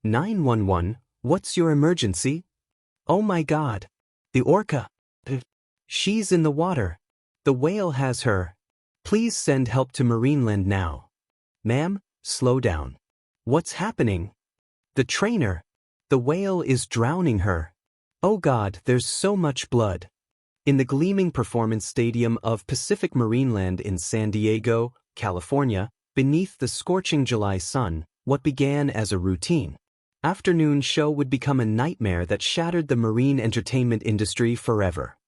911, what's your emergency? Oh my God. The orca. She's in the water. The whale has her. Please send help to Marineland now. Ma'am, slow down. What's happening? The trainer. The whale is drowning her. Oh God, there's so much blood. In the gleaming performance stadium of Pacific Marineland in San Diego, California, beneath the scorching July sun, what began as a routine afternoon show would become a nightmare that shattered the marine entertainment industry forever.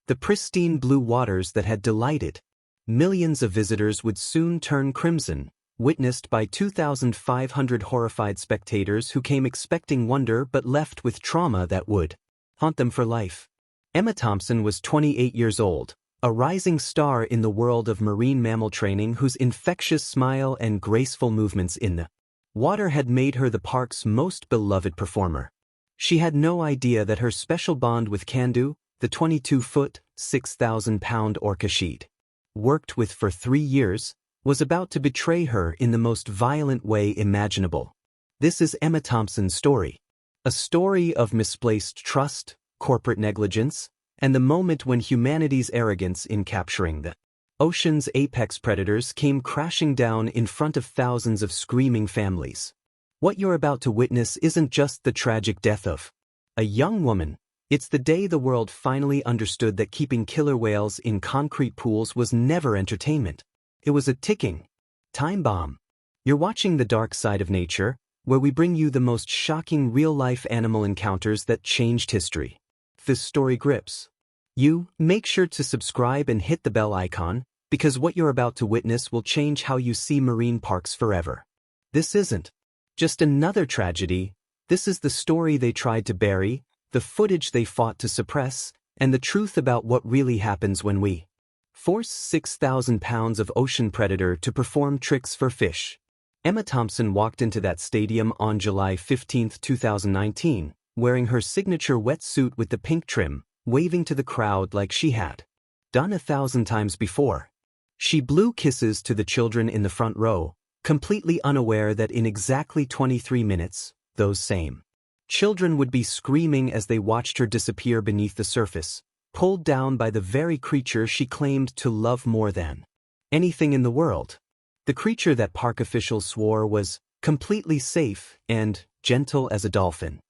The pristine blue waters that had delighted millions of visitors would soon turn crimson, witnessed by 2,500 horrified spectators who came expecting wonder but left with trauma that would haunt them for life. Emma Thompson was 28 years old, a rising star in the world of marine mammal training whose infectious smile and graceful movements in the water had made her the park's most beloved performer. She had no idea that her special bond with Candu, the 22-foot, 6,000-pound orca she'd worked with for 3 years, was about to betray her in the most violent way imaginable. This is Emma Thompson's story. A story of misplaced trust, corporate negligence, and the moment when humanity's arrogance in capturing the ocean's apex predators came crashing down in front of thousands of screaming families. What you're about to witness isn't just the tragic death of a young woman. It's the day the world finally understood that keeping killer whales in concrete pools was never entertainment. It was a ticking time bomb. You're watching The Dark Side of Nature, where we bring you the most shocking real-life animal encounters that changed history. If this story grips you, make sure to subscribe and hit the bell icon, because what you're about to witness will change how you see marine parks forever. This isn't just another tragedy. This is the story they tried to bury, the footage they fought to suppress, and the truth about what really happens when we force 6,000 pounds of ocean predator to perform tricks for fish. Emma Thompson walked into that stadium on July 15, 2019, wearing her signature wetsuit with the pink trim, waving to the crowd like she had done 1,000 times before. She blew kisses to the children in the front row, completely unaware that in exactly 23 minutes, those same children would be screaming as they watched her disappear beneath the surface, pulled down by the very creature she claimed to love more than anything in the world. The creature that park officials swore was completely safe and gentle as a dolphin.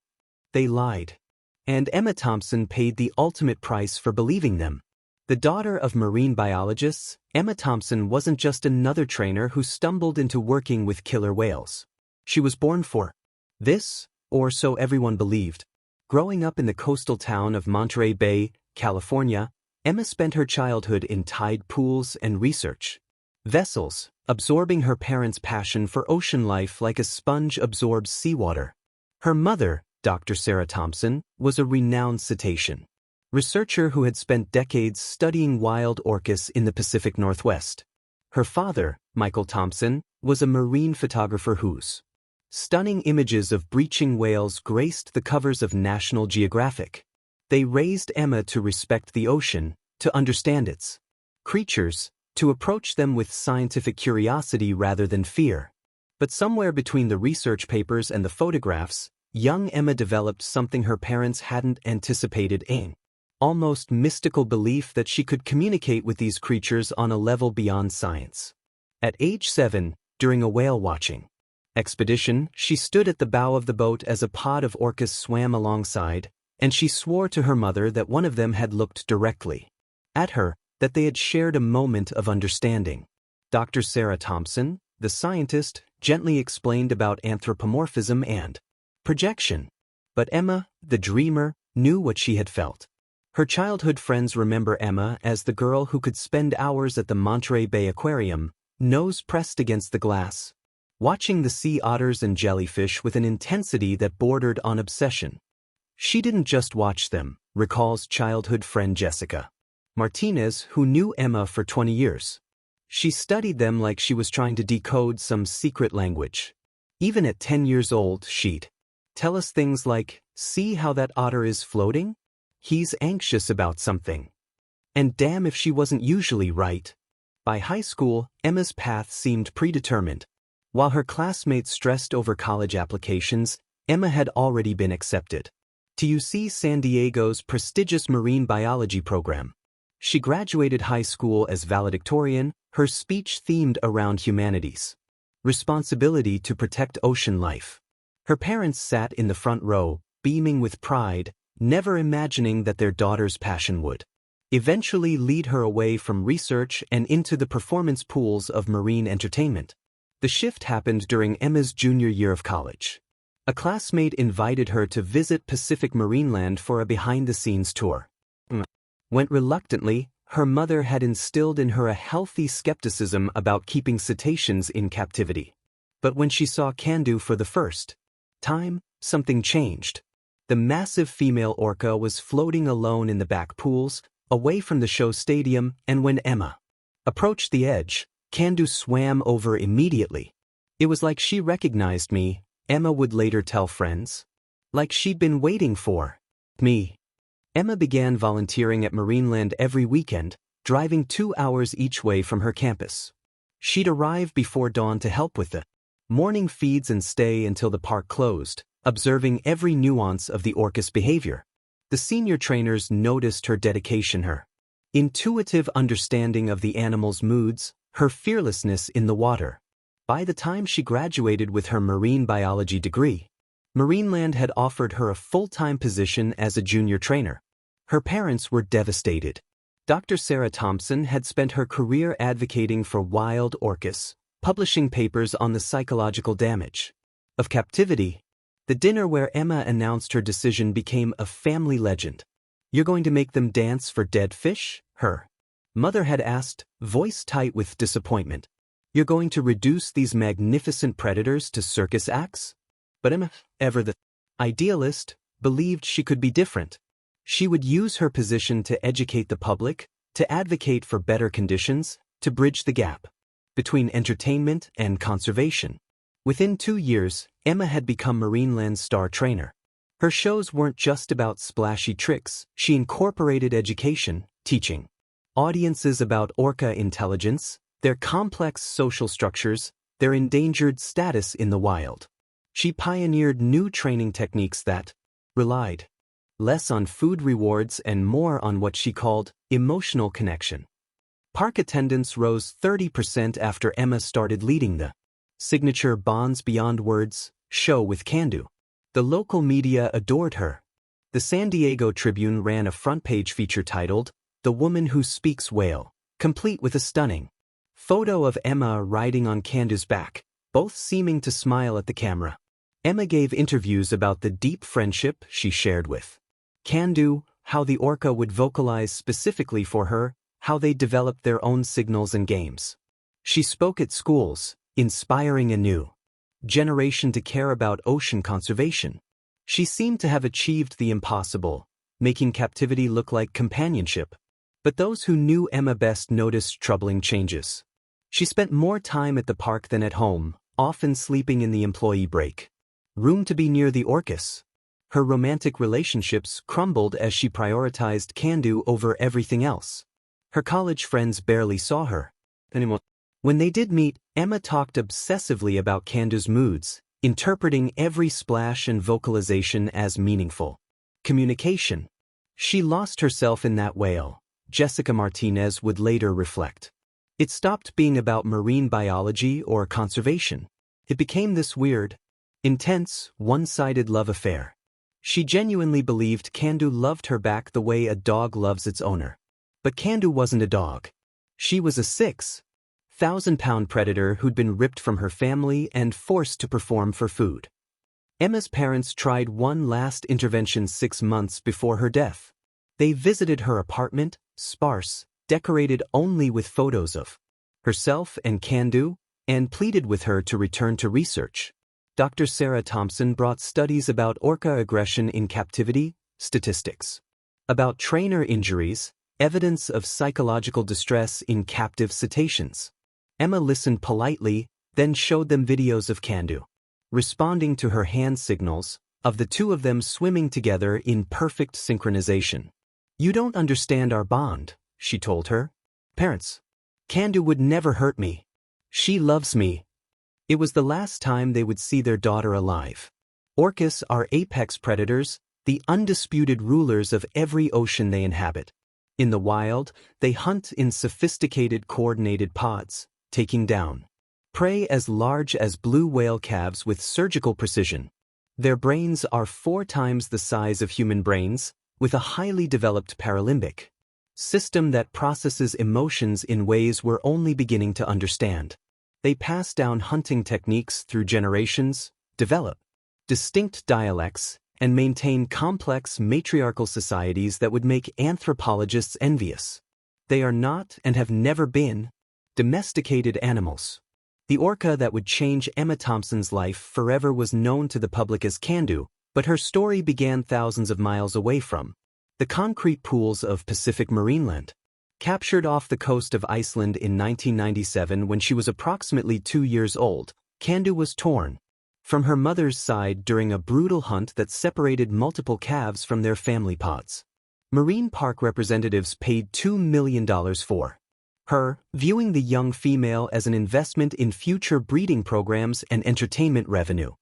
They lied. And Emma Thompson paid the ultimate price for believing them. The daughter of marine biologists, Emma Thompson wasn't just another trainer who stumbled into working with killer whales. She was born for this, or so everyone believed. Growing up in the coastal town of Monterey Bay, California, Emma spent her childhood in tide pools and research vessels, absorbing her parents' passion for ocean life like a sponge absorbs seawater. Her mother, Dr. Sarah Thompson, was a renowned cetacean researcher who had spent decades studying wild orcas in the Pacific Northwest. Her father, Michael Thompson, was a marine photographer whose stunning images of breaching whales graced the covers of National Geographic. They raised Emma to respect the ocean, to understand its creatures, to approach them with scientific curiosity rather than fear. But somewhere between the research papers and the photographs, young Emma developed something her parents hadn't anticipated: an almost mystical belief that she could communicate with these creatures on a level beyond science. At age 7, during a whale-watching expedition, she stood at the bow of the boat as a pod of orcas swam alongside, and she swore to her mother that one of them had looked directly at her, that they had shared a moment of understanding. Dr. Sarah Thompson, the scientist, gently explained about anthropomorphism and projection. But Emma, the dreamer, knew what she had felt. Her childhood friends remember Emma as the girl who could spend hours at the Monterey Bay Aquarium, nose pressed against the glass, watching the sea otters and jellyfish with an intensity that bordered on obsession. She didn't just watch them, recalls childhood friend Jessica Martinez, who knew Emma for 20 years. She studied them like she was trying to decode some secret language. Even at 10 years old, she'd tell us things like, "See how that otter is floating? He's anxious about something." And damn if she wasn't usually right. By high school, Emma's path seemed predetermined. While her classmates stressed over college applications, Emma had already been accepted to UC San Diego's prestigious marine biology program. She graduated high school as valedictorian, her speech themed around humanity's responsibility to protect ocean life. Her parents sat in the front row, beaming with pride, never imagining that their daughter's passion would eventually lead her away from research and into the performance pools of marine entertainment. The shift happened during Emma's junior year of college. A classmate invited her to visit Pacific Marineland for a behind-the-scenes tour. Went reluctantly. Her mother had instilled in her a healthy skepticism about keeping cetaceans in captivity. But when she saw Candu for the first time, something changed. The massive female orca was floating alone in the back pools, away from the show stadium, and when Emma approached the edge, Candu swam over immediately. It was like she recognized me, Emma would later tell friends. Like she'd been waiting for me. Emma began volunteering at Marineland every weekend, driving 2 hours each way from her campus. She'd arrive before dawn to help with the morning feeds and stay until the park closed, observing every nuance of the orca's behavior. The senior trainers noticed her dedication, her intuitive understanding of the animal's moods, her fearlessness in the water. By the time she graduated with her marine biology degree, Marineland had offered her a full-time position as a junior trainer. Her parents were devastated. Dr. Sarah Thompson had spent her career advocating for wild orcas, publishing papers on the psychological damage of captivity. The dinner where Emma announced her decision became a family legend. "You're going to make them dance for dead fish?" her mother had asked, voice tight with disappointment. "You're going to reduce these magnificent predators to circus acts?" But Emma, ever the idealist, believed she could be different. She would use her position to educate the public, to advocate for better conditions, to bridge the gap between entertainment and conservation. Within 2 years, Emma had become Marineland's star trainer. Her shows weren't just about splashy tricks, she incorporated education, teaching audiences about orca intelligence, their complex social structures, their endangered status in the wild. She pioneered new training techniques that relied less on food rewards and more on what she called emotional connection. Park attendance rose 30% after Emma started leading the signature Bonds Beyond Words show with Candu. The local media adored her. The San Diego Tribune ran a front-page feature titled, "The Woman Who Speaks Whale," complete with a stunning photo of Emma riding on Candu's back, both seeming to smile at the camera. Emma gave interviews about the deep friendship she shared with Candu, how the orca would vocalize specifically for her, how they developed their own signals and games. She spoke at schools, inspiring a new generation to care about ocean conservation. She seemed to have achieved the impossible, making captivity look like companionship. But those who knew Emma best noticed troubling changes. She spent more time at the park than at home, often sleeping in the employee break room to be near the orcas. Her romantic relationships crumbled as she prioritized Candu over everything else. Her college friends barely saw her anymore. When they did meet, Emma talked obsessively about Candu's moods, interpreting every splash and vocalization as meaningful communication. She lost herself in that whale, Jessica Martinez would later reflect. It stopped being about marine biology or conservation. It became this weird, intense, one-sided love affair. She genuinely believed Candu loved her back the way a dog loves its owner. But Candu wasn't a dog. She was a 6,000-pound predator who'd been ripped from her family and forced to perform for food. Emma's parents tried one last intervention 6 months before her death. They visited her apartment, sparse, decorated only with photos of herself and Candu, and pleaded with her to return to research. Dr. Sarah Thompson brought studies about orca aggression in captivity, statistics about trainer injuries, evidence of psychological distress in captive cetaceans. Emma listened politely, then showed them videos of Candu responding to her hand signals, of the two of them swimming together in perfect synchronization. "You don't understand our bond," she told her parents. "Candu would never hurt me. She loves me." It was the last time they would see their daughter alive. Orcas are apex predators, the undisputed rulers of every ocean they inhabit. In the wild, they hunt in sophisticated coordinated pods, taking down prey as large as blue whale calves with surgical precision. Their brains are 4 times the size of human brains, with a highly developed paralimbic system that processes emotions in ways we're only beginning to understand. They pass down hunting techniques through generations, develop distinct dialects, and maintain complex matriarchal societies that would make anthropologists envious. They are not, and have never been, domesticated animals. The orca that would change Emma Thompson's life forever was known to the public as Candu, but her story began thousands of miles away from the concrete pools of Pacific Marineland. Captured off the coast of Iceland in 1997 when she was approximately 2 years old, Candu was torn from her mother's side during a brutal hunt that separated multiple calves from their family pods. Marine park representatives paid $2 million for her, viewing the young female as an investment in future breeding programs and entertainment revenue.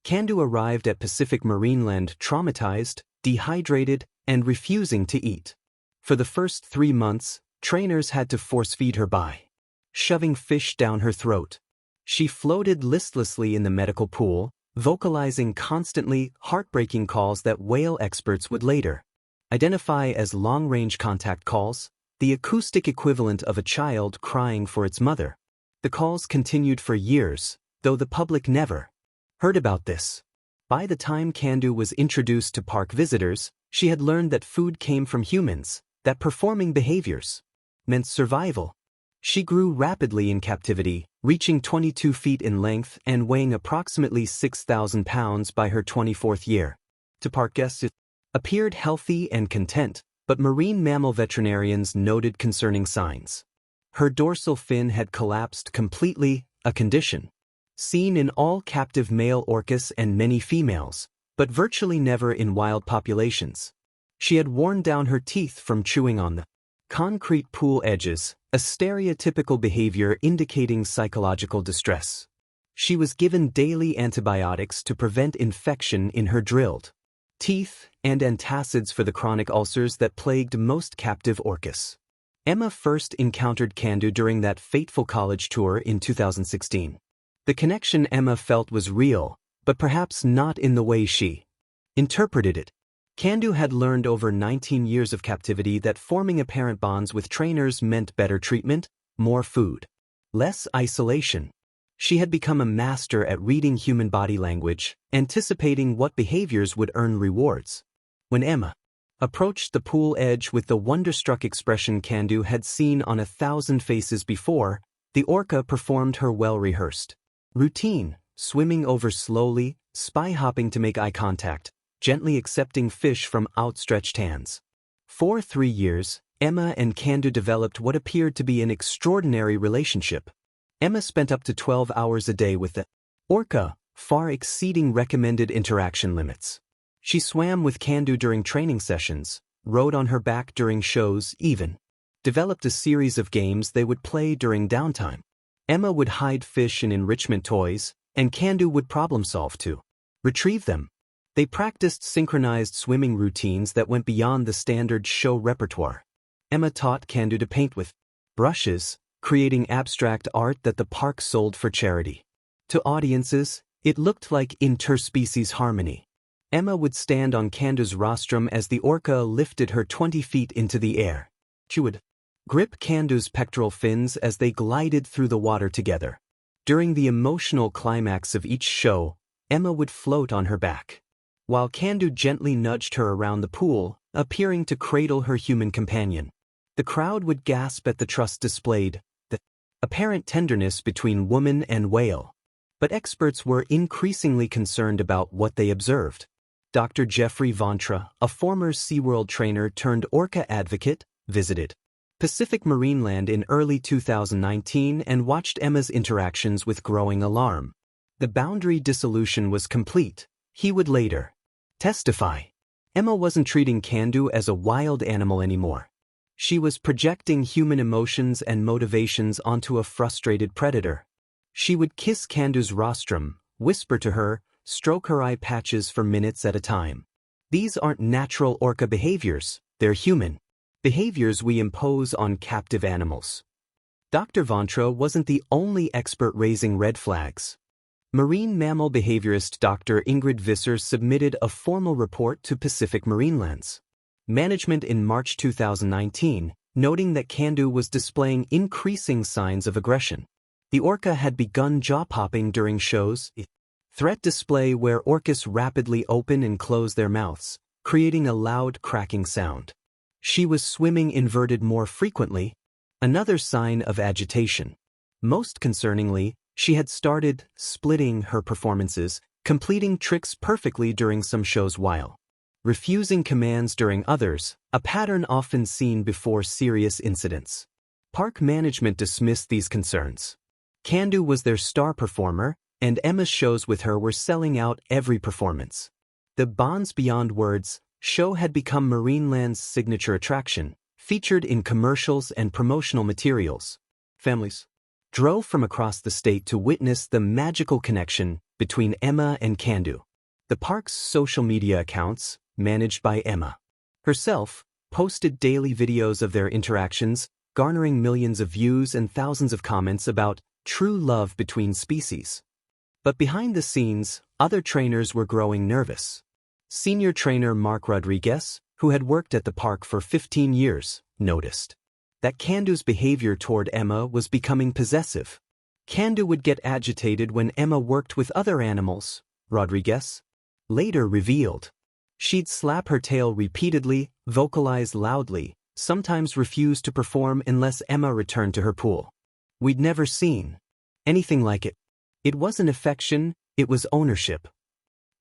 Candu arrived at Pacific Marineland traumatized, dehydrated, and refusing to eat. For the first 3 months, trainers had to force-feed her by shoving fish down her throat. She floated listlessly in the medical pool, vocalizing constantly heartbreaking calls that whale experts would later identify as long-range contact calls, the acoustic equivalent of a child crying for its mother. The calls continued for years, though the public never heard about this. By the time Candu was introduced to park visitors, she had learned that food came from humans, that performing behaviors meant survival. She grew rapidly in captivity, reaching 22 feet in length and weighing approximately 6,000 pounds by her 24th year. To park guests, it appeared healthy and content, but marine mammal veterinarians noted concerning signs. Her dorsal fin had collapsed completely, a condition seen in all captive male orcas and many females, but virtually never in wild populations. She had worn down her teeth from chewing on the concrete pool edges, a stereotypical behavior indicating psychological distress. She was given daily antibiotics to prevent infection in her drilled teeth and antacids for the chronic ulcers that plagued most captive orcas. Emma first encountered Candu during that fateful college tour in 2016. The connection Emma felt was real, but perhaps not in the way she interpreted it. Candu had learned over 19 years of captivity that forming apparent bonds with trainers meant better treatment, more food, less isolation. She had become a master at reading human body language, anticipating what behaviors would earn rewards. When Emma approached the pool edge with the wonderstruck expression Candu had seen on 1,000 faces before, the orca performed her well-rehearsed routine, swimming over slowly, spy-hopping to make eye contact, gently accepting fish from outstretched hands. For 3 years, Emma and Candu developed what appeared to be an extraordinary relationship. Emma spent up to 12 hours a day with the orca, far exceeding recommended interaction limits. She swam with Candu during training sessions, rode on her back during shows, even developed a series of games they would play during downtime. Emma would hide fish in enrichment toys, and Candu would problem-solve to retrieve them. They practiced synchronized swimming routines that went beyond the standard show repertoire. Emma taught Candu to paint with brushes, creating abstract art that the park sold for charity. To audiences, it looked like interspecies harmony. Emma would stand on Candu's rostrum as the orca lifted her 20 feet into the air. She would grip Candu's pectoral fins as they glided through the water together. During the emotional climax of each show, Emma would float on her back, while Candu gently nudged her around the pool, appearing to cradle her human companion. The crowd would gasp at the trust displayed, the apparent tenderness between woman and whale. But experts were increasingly concerned about what they observed. Dr. Jeffrey Vontra, a former SeaWorld trainer turned orca advocate, visited Pacific Marineland in early 2019 and watched Emma's interactions with growing alarm. The boundary dissolution was complete, he would later testify. Emma wasn't treating Candu as a wild animal anymore. She was projecting human emotions and motivations onto a frustrated predator. She would kiss Candu's rostrum, whisper to her, stroke her eye patches for minutes at a time. These aren't natural orca behaviors, they're human behaviors we impose on captive animals. Dr. Vontra wasn't the only expert raising red flags. Marine mammal behaviorist Dr. Ingrid Visser submitted a formal report to Pacific Marineland's management in March 2019, noting that Candu was displaying increasing signs of aggression. The orca had begun jaw-popping during shows, threat display where orcas rapidly open and close their mouths, creating a loud cracking sound. She was swimming inverted more frequently, another sign of agitation. Most concerningly, she had started splitting her performances, completing tricks perfectly during some shows while refusing commands during others, a pattern often seen before serious incidents. Park management dismissed these concerns. Candu was their star performer, and Emma's shows with her were selling out every performance. The Bonds Beyond Words show had become Marineland's signature attraction, featured in commercials and promotional materials. Families drove from across the state to witness the magical connection between Emma and Candu. The park's social media accounts, managed by Emma herself, posted daily videos of their interactions, garnering millions of views and thousands of comments about true love between species. But behind the scenes, other trainers were growing nervous. Senior trainer Mark Rodriguez, who had worked at the park for 15 years, noticed that Candu's behavior toward Emma was becoming possessive. Candu would get agitated when Emma worked with other animals, Rodriguez later revealed. She'd slap her tail repeatedly, vocalize loudly, sometimes refuse to perform unless Emma returned to her pool. We'd never seen anything like it. It wasn't affection, it was ownership.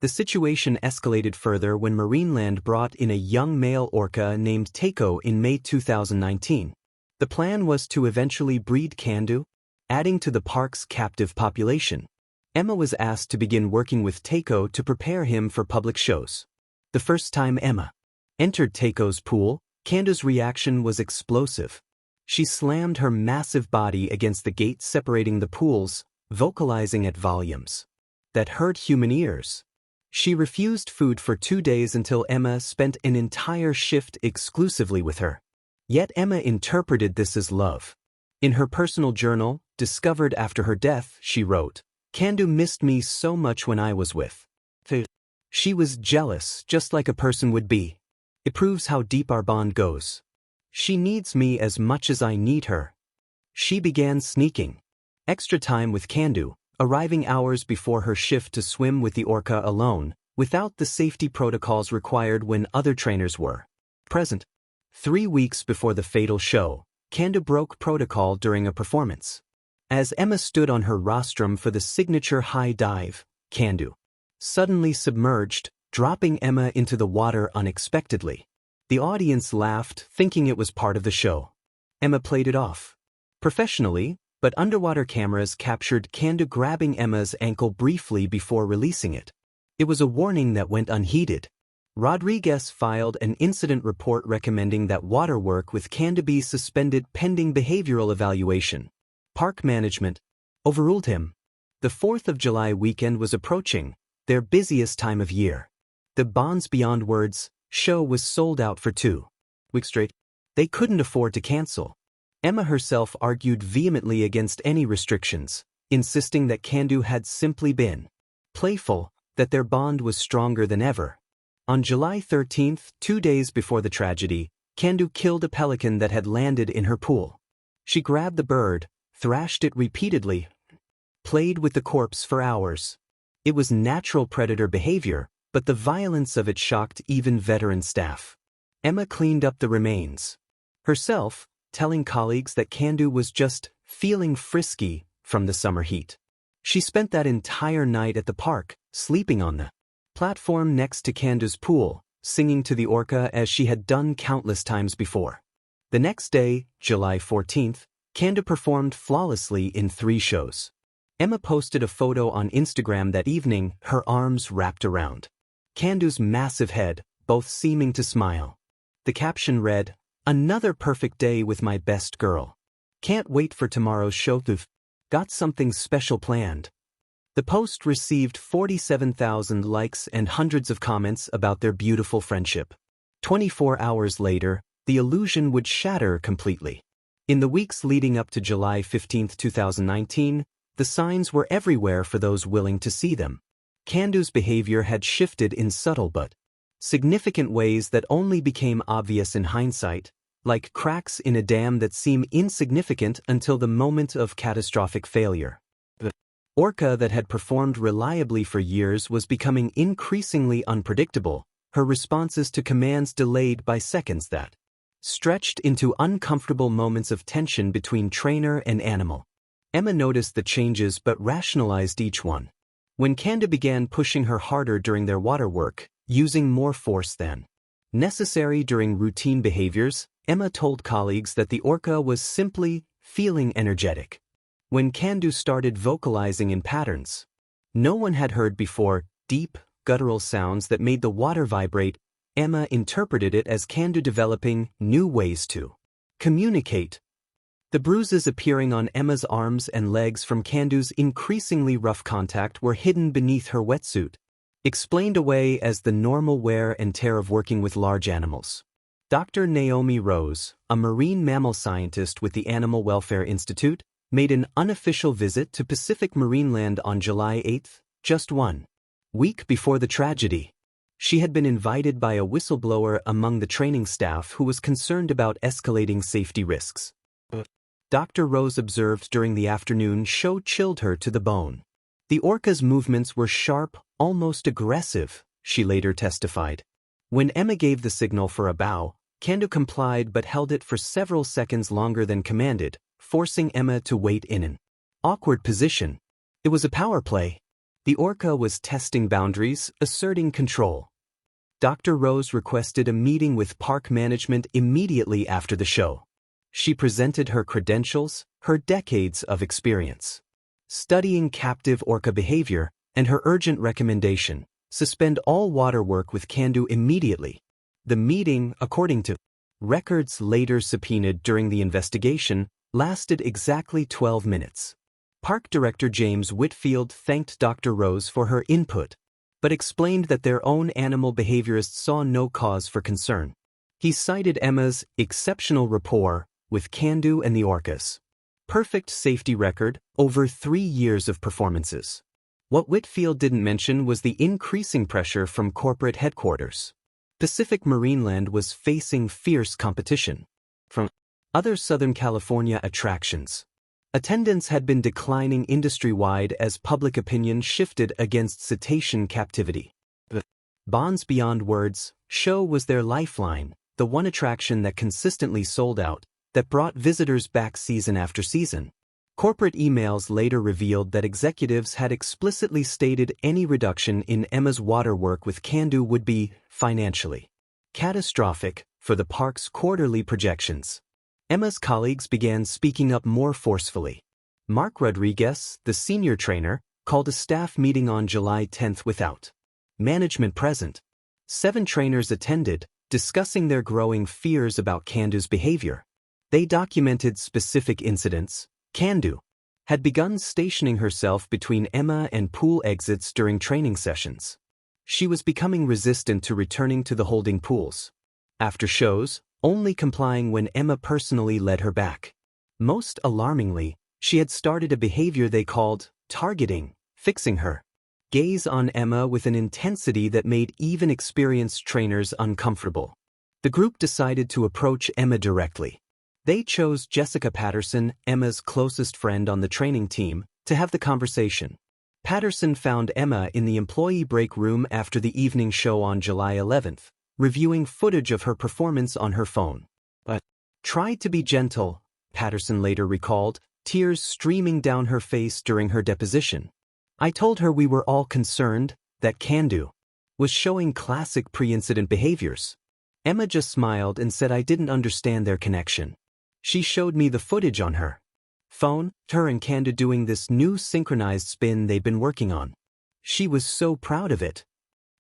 The situation escalated further when Marineland brought in a young male orca named Takeo in May 2019. The plan was to eventually breed Candu, adding to the park's captive population. Emma was asked to begin working with Takeo to prepare him for public shows. The first time Emma entered Takeo's pool, Candu's reaction was explosive. She slammed her massive body against the gate separating the pools, vocalizing at volumes that hurt human ears. She refused food for 2 days until Emma spent an entire shift exclusively with her. Yet Emma interpreted this as love. In her personal journal, discovered after her death, she wrote, "Candu missed me so much when I was with her. She was jealous, just like a person would be. It proves how deep our bond goes. She needs me as much as I need her." She began sneaking extra time with Candu, arriving hours before her shift to swim with the orca alone, without the safety protocols required when other trainers were present. 3 weeks before the fatal show, Candu broke protocol during a performance. As Emma stood on her rostrum for the signature high dive, Candu suddenly submerged, dropping Emma into the water unexpectedly. The audience laughed, thinking it was part of the show. Emma played it off professionally, but underwater cameras captured Candu grabbing Emma's ankle briefly before releasing it. It was a warning that went unheeded. Rodriguez filed an incident report recommending that water work with Candu be suspended pending behavioral evaluation. Park management overruled him. The 4th of July weekend was approaching, their busiest time of year. The Bonds Beyond Words show was sold out for 2 weeks straight. They couldn't afford to cancel. Emma herself argued vehemently against any restrictions, insisting that Candu had simply been playful, that their bond was stronger than ever. On July 13, 2 days before the tragedy, Candu killed a pelican that had landed in her pool. She grabbed the bird, thrashed it repeatedly, played with the corpse for hours. It was natural predator behavior, but the violence of it shocked even veteran staff. Emma cleaned up the remains herself, telling colleagues that Candu was just feeling frisky from the summer heat. She spent that entire night at the park, sleeping on the platform next to Candu's pool, singing to the orca as she had done countless times before. The next day, July 14th, Candu performed flawlessly in 3 shows. Emma posted a photo on Instagram that evening, her arms wrapped around Candu's massive head, both seeming to smile. The caption read, "Another perfect day with my best girl. Can't wait for tomorrow's show. Got something special planned." The post received 47,000 likes and hundreds of comments about their beautiful friendship. 24 hours later, the illusion would shatter completely. In the weeks leading up to July 15, 2019, the signs were everywhere for those willing to see them. Candu's behavior had shifted in subtle but significant ways that only became obvious in hindsight, like cracks in a dam that seem insignificant until the moment of catastrophic failure. The Orca that had performed reliably for years was becoming increasingly unpredictable, her responses to commands delayed by seconds that stretched into uncomfortable moments of tension between trainer and animal. Emma noticed the changes but rationalized each one. When Candu began pushing her harder during their water work, using more force than necessary during routine behaviors, Emma told colleagues that the Orca was simply feeling energetic. When Candu started vocalizing in patterns no one had heard before, deep, guttural sounds that made the water vibrate, Emma interpreted it as Candu developing new ways to communicate. The bruises appearing on Emma's arms and legs from Candu's increasingly rough contact were hidden beneath her wetsuit, explained away as the normal wear and tear of working with large animals. Dr. Naomi Rose, a marine mammal scientist with the Animal Welfare Institute, made an unofficial visit to Pacific Marineland on July 8, just 1 week before the tragedy. She had been invited by a whistleblower among the training staff who was concerned about escalating safety risks. Dr. Rose observed during the afternoon show chilled her to the bone. The Orca's movements were sharp, almost aggressive, she later testified. When Emma gave the signal for a bow, Candu complied but held it for several seconds longer than commanded, forcing Emma to wait in an awkward position. It was a power play. The Orca was testing boundaries, asserting control. Dr. Rose requested a meeting with park management immediately after the show. She presented her credentials, her decades of experience studying captive Orca behavior, and her urgent recommendation: suspend all water work with Candu immediately. The meeting, according to records later subpoenaed during the investigation, lasted exactly 12 minutes. Park Director James Whitfield thanked Dr. Rose for her input, but explained that their own animal behaviorists saw no cause for concern. He cited Emma's exceptional rapport with Candu and the Orcas. Perfect safety record, over 3 years of performances. What Whitfield didn't mention was the increasing pressure from corporate headquarters. Pacific Marineland was facing fierce competition from other Southern California attractions. Attendance had been declining industry-wide as public opinion shifted against cetacean captivity. The Bonds Beyond Words show was their lifeline, the one attraction that consistently sold out, that brought visitors back season after season. Corporate emails later revealed that executives had explicitly stated any reduction in Emma's water work with Candu would be financially catastrophic for the park's quarterly projections. Emma's colleagues began speaking up more forcefully. Mark Rodriguez, the senior trainer, called a staff meeting on July 10 without management present. 7 trainers attended, discussing their growing fears about Candu's behavior. They documented specific incidents. Candu had begun stationing herself between Emma and pool exits during training sessions. She was becoming resistant to returning to the holding pools. After shows, only complying when Emma personally led her back. Most alarmingly, she had started a behavior they called targeting, fixing her gaze on Emma with an intensity that made even experienced trainers uncomfortable. The group decided to approach Emma directly. They chose Jessica Patterson, Emma's closest friend on the training team, to have the conversation. Patterson found Emma in the employee break room after the evening show on July 11, reviewing footage of her performance on her phone. But tried to be gentle, Patterson later recalled, tears streaming down her face during her deposition. I told her we were all concerned that Candu was showing classic pre-incident behaviors. Emma just smiled and said I didn't understand their connection. She showed me the footage on her phone, her and Candu doing this new synchronized spin they've been working on. She was so proud of it.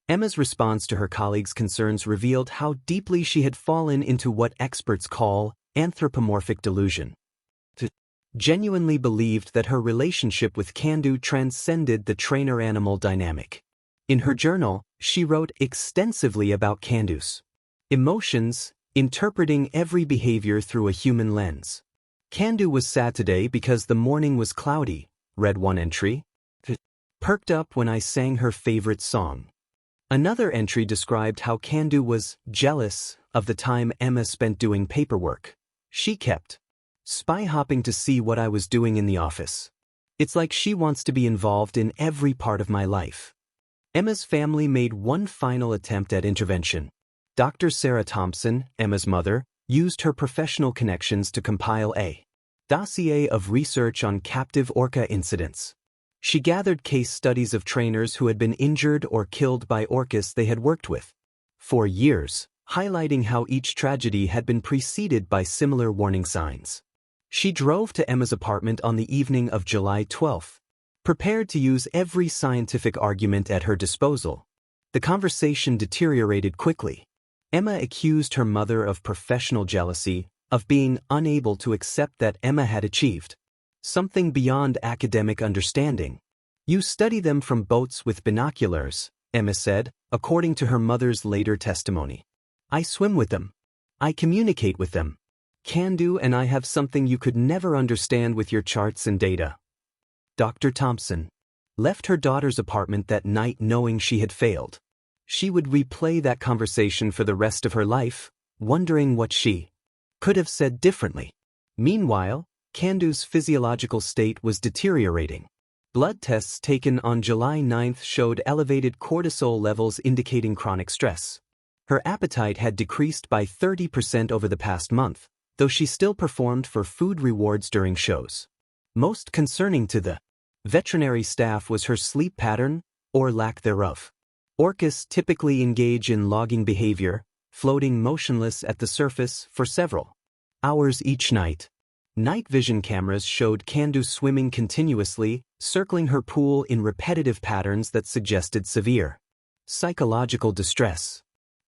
Emma's response to her colleagues' concerns revealed how deeply she had fallen into what experts call anthropomorphic delusion. genuinely believed that her relationship with Candu transcended the trainer-animal dynamic. In her journal, she wrote extensively about Candu's emotions, interpreting every behavior through a human lens. Candu was sad today because the morning was cloudy, read one entry. Perked up when I sang her favorite song. Another entry described how Candu was jealous of the time Emma spent doing paperwork. She kept spy-hopping to see what I was doing in the office. It's like she wants to be involved in every part of my life. Emma's family made one final attempt at intervention. Dr. Sarah Thompson, Emma's mother, used her professional connections to compile a dossier of research on captive orca incidents. She gathered case studies of trainers who had been injured or killed by orcas they had worked with for years, highlighting how each tragedy had been preceded by similar warning signs. She drove to Emma's apartment on the evening of July 12, prepared to use every scientific argument at her disposal. The conversation deteriorated quickly. Emma accused her mother of professional jealousy, of being unable to accept that Emma had achieved something beyond academic understanding. You study them from boats with binoculars, Emma said, according to her mother's later testimony. I swim with them. I communicate with them. Candu and I have something you could never understand with your charts and data. Dr. Thompson left her daughter's apartment that night knowing she had failed. She would replay that conversation for the rest of her life, wondering what she could have said differently. Meanwhile, Candu's physiological state was deteriorating. Blood tests taken on July 9 showed elevated cortisol levels indicating chronic stress. Her appetite had decreased by 30% over the past month, though she still performed for food rewards during shows. Most concerning to the veterinary staff was her sleep pattern, or lack thereof. Orcas typically engage in logging behavior, floating motionless at the surface for several hours each night. Night vision cameras showed Candu swimming continuously, circling her pool in repetitive patterns that suggested severe psychological distress.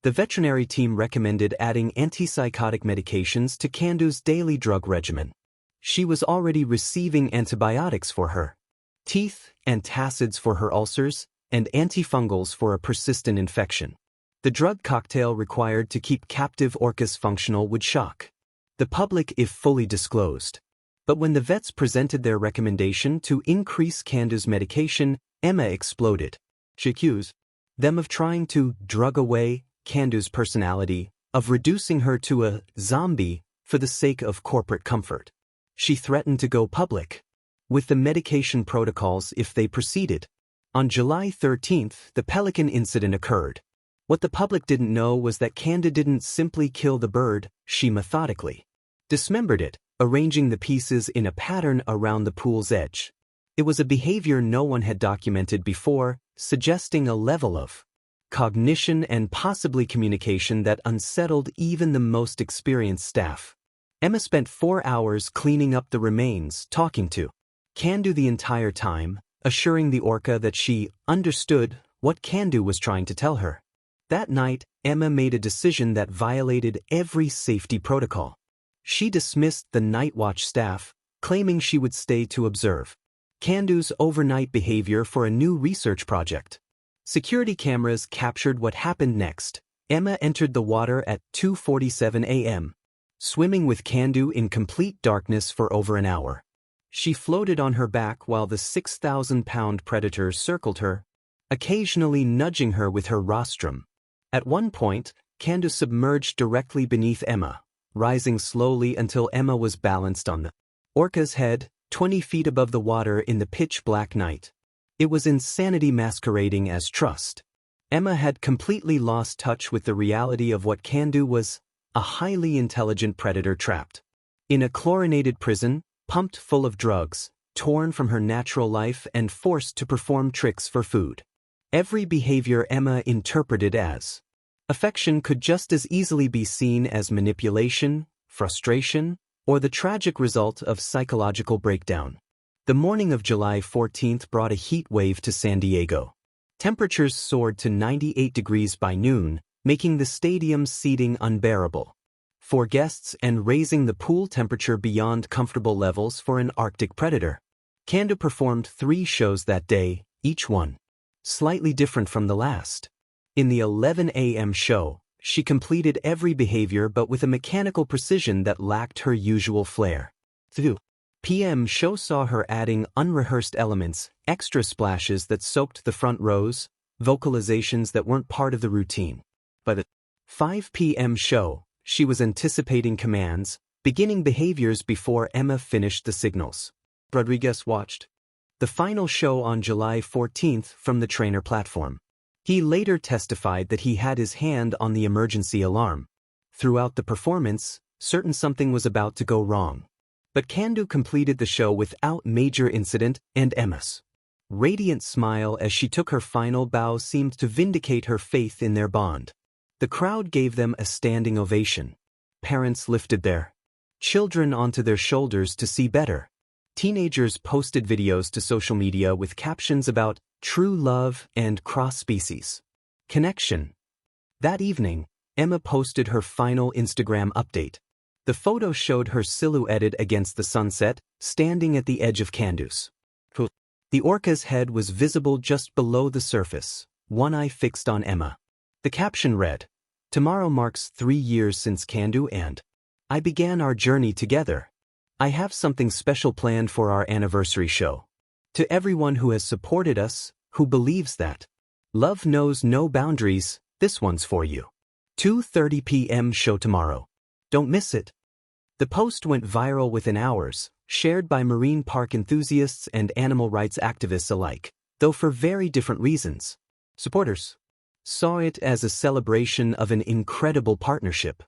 The veterinary team recommended adding antipsychotic medications to Candu's daily drug regimen. She was already receiving antibiotics for her teeth, antacids for her ulcers, and antifungals for a persistent infection. The drug cocktail required to keep captive orcas functional would shock the public if fully disclosed. But when the vets presented their recommendation to increase Candu's medication, Emma exploded. She accused them of trying to drug away Candu's personality, of reducing her to a zombie for the sake of corporate comfort. She threatened to go public with the medication protocols if they proceeded. On July 13, the pelican incident occurred. What the public didn't know was that Candu didn't simply kill the bird, she methodically dismembered it, arranging the pieces in a pattern around the pool's edge. It was a behavior no one had documented before, suggesting a level of cognition and possibly communication that unsettled even the most experienced staff. Emma spent 4 hours cleaning up the remains, talking to Candu the entire time, assuring the orca that she understood what Candu was trying to tell her. That night, Emma made a decision that violated every safety protocol. She dismissed the night watch staff, claiming she would stay to observe Candu's overnight behavior for a new research project. Security cameras captured what happened next. Emma entered the water at 2:47 a.m., swimming with Candu in complete darkness for over an hour. She floated on her back while the 6,000-pound predator circled her, occasionally nudging her with her rostrum. At one point, Candu submerged directly beneath Emma, rising slowly until Emma was balanced on the orca's head, 20 feet above the water in the pitch-black night. It was insanity masquerading as trust. Emma had completely lost touch with the reality of what Candu was, a highly intelligent predator trapped in a chlorinated prison, pumped full of drugs, torn from her natural life and forced to perform tricks for food. Every behavior Emma interpreted as affection could just as easily be seen as manipulation, frustration, or the tragic result of psychological breakdown. The morning of July 14th brought a heat wave to San Diego. Temperatures soared to 98 degrees by noon, making the stadium's seating unbearable. for guests and raising the pool temperature beyond comfortable levels for an Arctic predator. Candu performed 3 shows that day, each one slightly different from the last. In the 11 a.m. show, she completed every behavior but with a mechanical precision that lacked her usual flair. The 2 p.m. show saw her adding unrehearsed elements, extra splashes that soaked the front rows, vocalizations that weren't part of the routine. By the 5 p.m. show, she was anticipating commands, beginning behaviors before Emma finished the signals. Rodriguez watched the final show on July 14th from the trainer platform. He later testified that he had his hand on the emergency alarm. Throughout the performance, certain something was about to go wrong. But Candu completed the show without major incident, and Emma's radiant smile as she took her final bow seemed to vindicate her faith in their bond. The crowd gave them a standing ovation. Parents lifted their children onto their shoulders to see better. Teenagers posted videos to social media with captions about true love and cross-species connection. That evening, Emma posted her final Instagram update. The photo showed her silhouetted against the sunset, standing at the edge of Candu's pool. The orca's head was visible just below the surface, one eye fixed on Emma. The caption read, "Tomorrow marks 3 years since Candu and I began our journey together. I have something special planned for our anniversary show. To everyone who has supported us, who believes that love knows no boundaries, this one's for you. 2:30 p.m. show tomorrow. Don't miss it." The post went viral within hours, shared by marine park enthusiasts and animal rights activists alike, though for very different reasons. Supporters saw it as a celebration of an incredible partnership.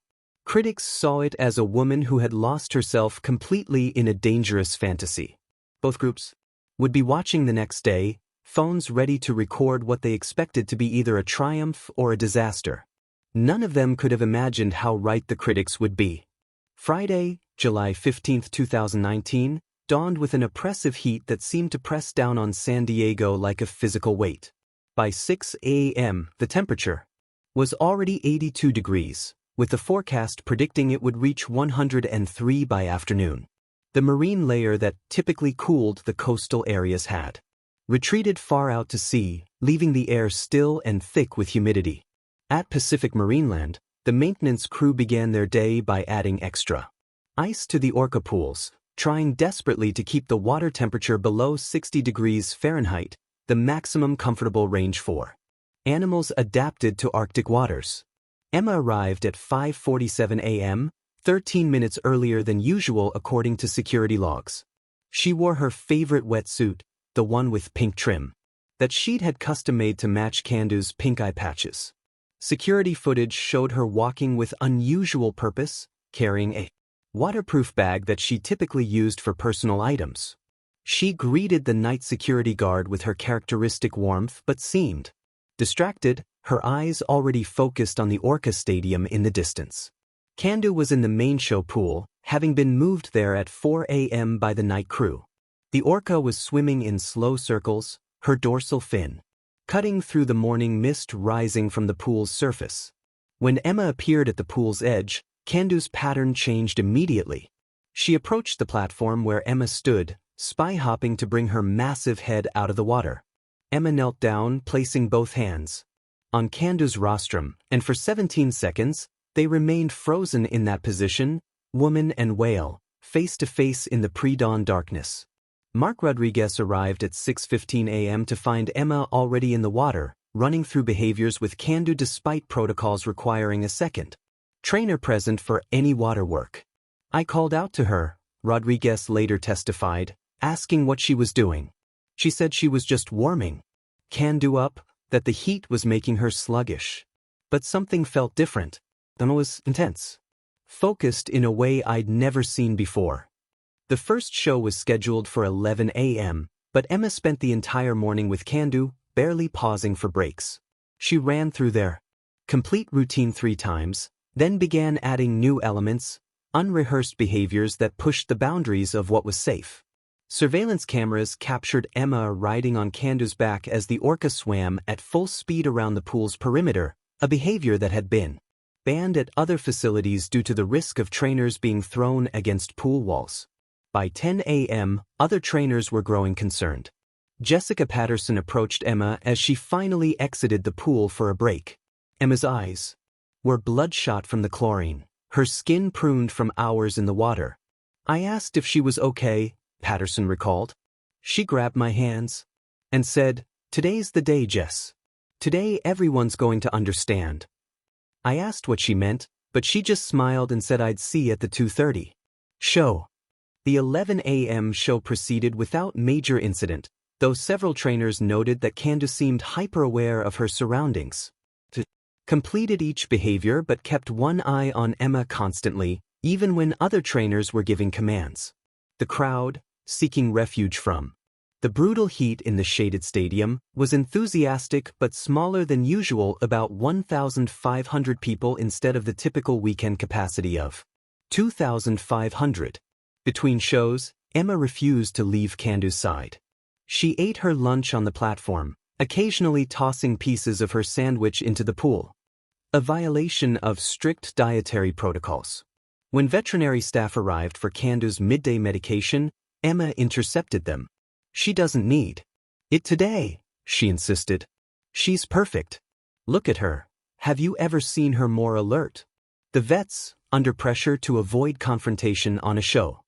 Critics saw it as a woman who had lost herself completely in a dangerous fantasy. Both groups would be watching the next day, phones ready to record what they expected to be either a triumph or a disaster. None of them could have imagined how right the critics would be. Friday, July 15, 2019, dawned with an oppressive heat that seemed to press down on San Diego like a physical weight. By 6 a.m., the temperature was already 82 degrees, with the forecast predicting it would reach 103 by afternoon. The marine layer that typically cooled the coastal areas had retreated far out to sea, leaving the air still and thick with humidity. At Pacific Marineland, the maintenance crew began their day by adding extra ice to the Orca pools, trying desperately to keep the water temperature below 60 degrees Fahrenheit, the maximum comfortable range for animals adapted to Arctic waters. Emma arrived at 5:47 a.m., 13 minutes earlier than usual according to security logs. She wore her favorite wetsuit, the one with pink trim, that she'd had custom-made to match Candu's pink eye patches. Security footage showed her walking with unusual purpose, carrying a waterproof bag that she typically used for personal items. She greeted the night security guard with her characteristic warmth but seemed distracted, her eyes already focused on the Orca Stadium in the distance. Candu was in the main show pool, having been moved there at 4 a.m. by the night crew. The Orca was swimming in slow circles, her dorsal fin cutting through the morning mist rising from the pool's surface. When Emma appeared at the pool's edge, Candu's pattern changed immediately. She approached the platform where Emma stood, spy-hopping to bring her massive head out of the water. Emma knelt down, placing both hands on Candu's rostrum, and for 17 seconds, they remained frozen in that position, woman and whale, face to face in the pre-dawn darkness. Mark Rodriguez arrived at 6:15 a.m. to find Emma already in the water, running through behaviors with Candu despite protocols requiring a second trainer present for any water work. "I called out to her," Rodriguez later testified, asking what she was doing. She said she was just warming Candu up, that the heat was making her sluggish. But something felt different. It was intense. Focused in a way I'd never seen before. The first show was scheduled for 11 a.m., but Emma spent the entire morning with Candu, barely pausing for breaks. She ran through their complete routine 3 times, then began adding new elements, unrehearsed behaviors that pushed the boundaries of what was safe. Surveillance cameras captured Emma riding on Candu's back as the Orca swam at full speed around the pool's perimeter, a behavior that had been banned at other facilities due to the risk of trainers being thrown against pool walls. By 10 a.m., other trainers were growing concerned. Jessica Patterson approached Emma as she finally exited the pool for a break. Emma's eyes were bloodshot from the chlorine, her skin pruned from hours in the water. I asked if she was okay, Patterson recalled. She grabbed my hands and said, "Today's the day, Jess. Today everyone's going to understand." I asked what she meant, but she just smiled and said I'd see at the 2:30 show. The 11 a.m. show proceeded without major incident, though several trainers noted that Candace seemed hyper-aware of her surroundings. Completed each behavior but kept one eye on Emma constantly, even when other trainers were giving commands. The crowd, seeking refuge from the brutal heat in the shaded stadium, was enthusiastic but smaller than usual, about 1,500 people instead of the typical weekend capacity of 2,500. Between shows, Emma refused to leave Candace's side. She ate her lunch on the platform, occasionally tossing pieces of her sandwich into the pool. A violation of strict dietary protocols. When veterinary staff arrived for Candace's midday medication, Emma intercepted them. "She doesn't need it today," she insisted. "She's perfect. Look at her. Have you ever seen her more alert?" The vets, under pressure to avoid confrontation on a show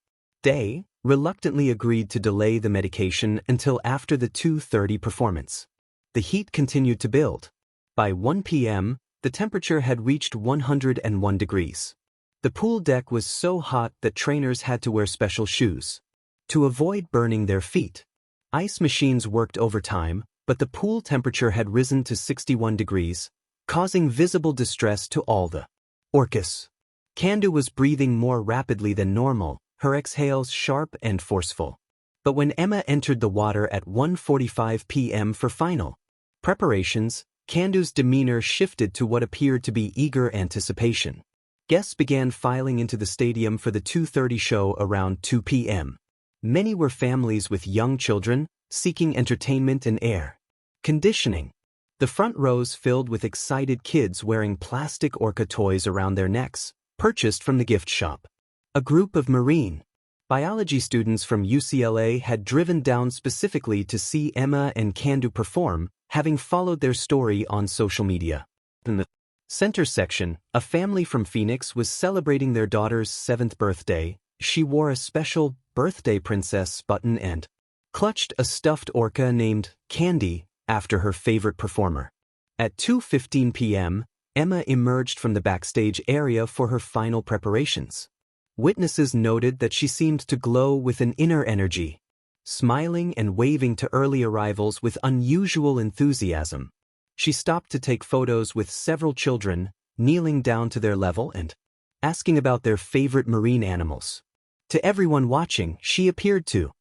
day, reluctantly agreed to delay the medication until after the 2:30 performance. The heat continued to build. By 1 p.m., the temperature had reached 101 degrees. The pool deck was so hot that trainers had to wear special shoes to avoid burning their feet. Ice machines worked overtime, but the pool temperature had risen to 61 degrees, causing visible distress to all the orcas. Candace was breathing more rapidly than normal, her exhales sharp and forceful. But when Emma entered the water at 1:45 p.m. for final preparations, Candace's demeanor shifted to what appeared to be eager anticipation. Guests began filing into the stadium for the 2:30 show around 2 p.m. Many were families with young children, seeking entertainment and air conditioning. The front rows filled with excited kids wearing plastic orca toys around their necks, purchased from the gift shop. A group of marine biology students from UCLA had driven down specifically to see Emma and Candace perform, having followed their story on social media. In the center section, a family from Phoenix was celebrating their daughter's 7th birthday. She wore a special birthday princess button and clutched a stuffed orca named Candy after her favorite performer. At 2:15 p.m., Emma emerged from the backstage area for her final preparations. Witnesses noted that she seemed to glow with an inner energy, smiling and waving to early arrivals with unusual enthusiasm. She stopped to take photos with several children, kneeling down to their level and asking about their favorite marine animals. To everyone watching, she appeared to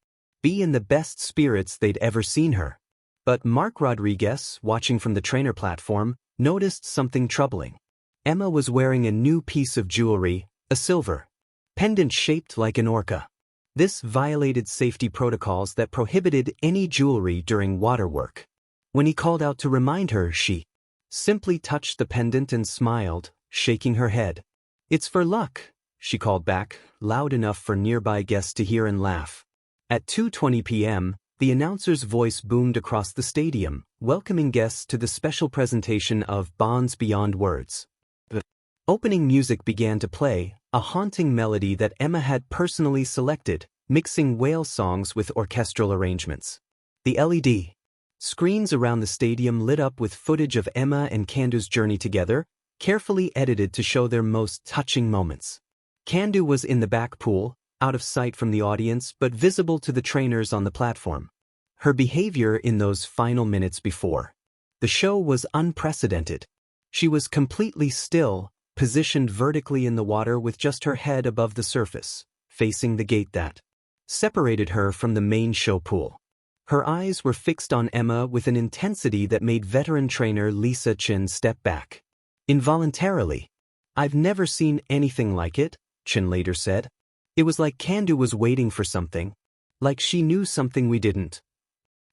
be in the best spirits they'd ever seen her. But Mark Rodriguez, watching from the trainer platform, noticed something troubling. Emma was wearing a new piece of jewelry, a silver pendant shaped like an orca. This violated safety protocols that prohibited any jewelry during water work. When he called out to remind her, she simply touched the pendant and smiled, shaking her head. "It's for luck," she called back, loud enough for nearby guests to hear and laugh. At 2:20 p.m., the announcer's voice boomed across the stadium, welcoming guests to the special presentation of Bonds Beyond Words. The opening music began to play, a haunting melody that Emma had personally selected, mixing whale songs with orchestral arrangements. The LED screens around the stadium lit up with footage of Emma and Candace's journey together, carefully edited to show their most touching moments. Candace was in the back pool, out of sight from the audience but visible to the trainers on the platform. Her behavior in those final minutes before the show was unprecedented. She was completely still, positioned vertically in the water with just her head above the surface, facing the gate that separated her from the main show pool. Her eyes were fixed on Emma with an intensity that made veteran trainer Lisa Chin step back. Involuntarily. "I've never seen anything like it," Chin later said. "It was like Candace was waiting for something. Like she knew something we didn't."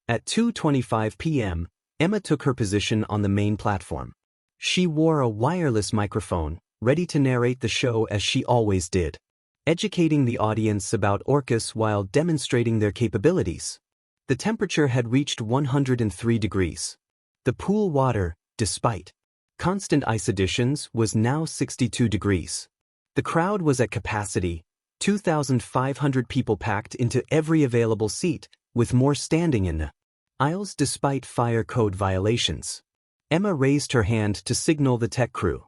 At 2:25 p.m., Emma took her position on the main platform. She wore a wireless microphone, ready to narrate the show as she always did, educating the audience about orcas while demonstrating their capabilities. The temperature had reached 103 degrees. The pool water, despite constant ice additions, was now 62 degrees. The crowd was at capacity, 2,500 people packed into every available seat, with more standing in the aisles despite fire code violations. Emma raised her hand to signal the tech crew.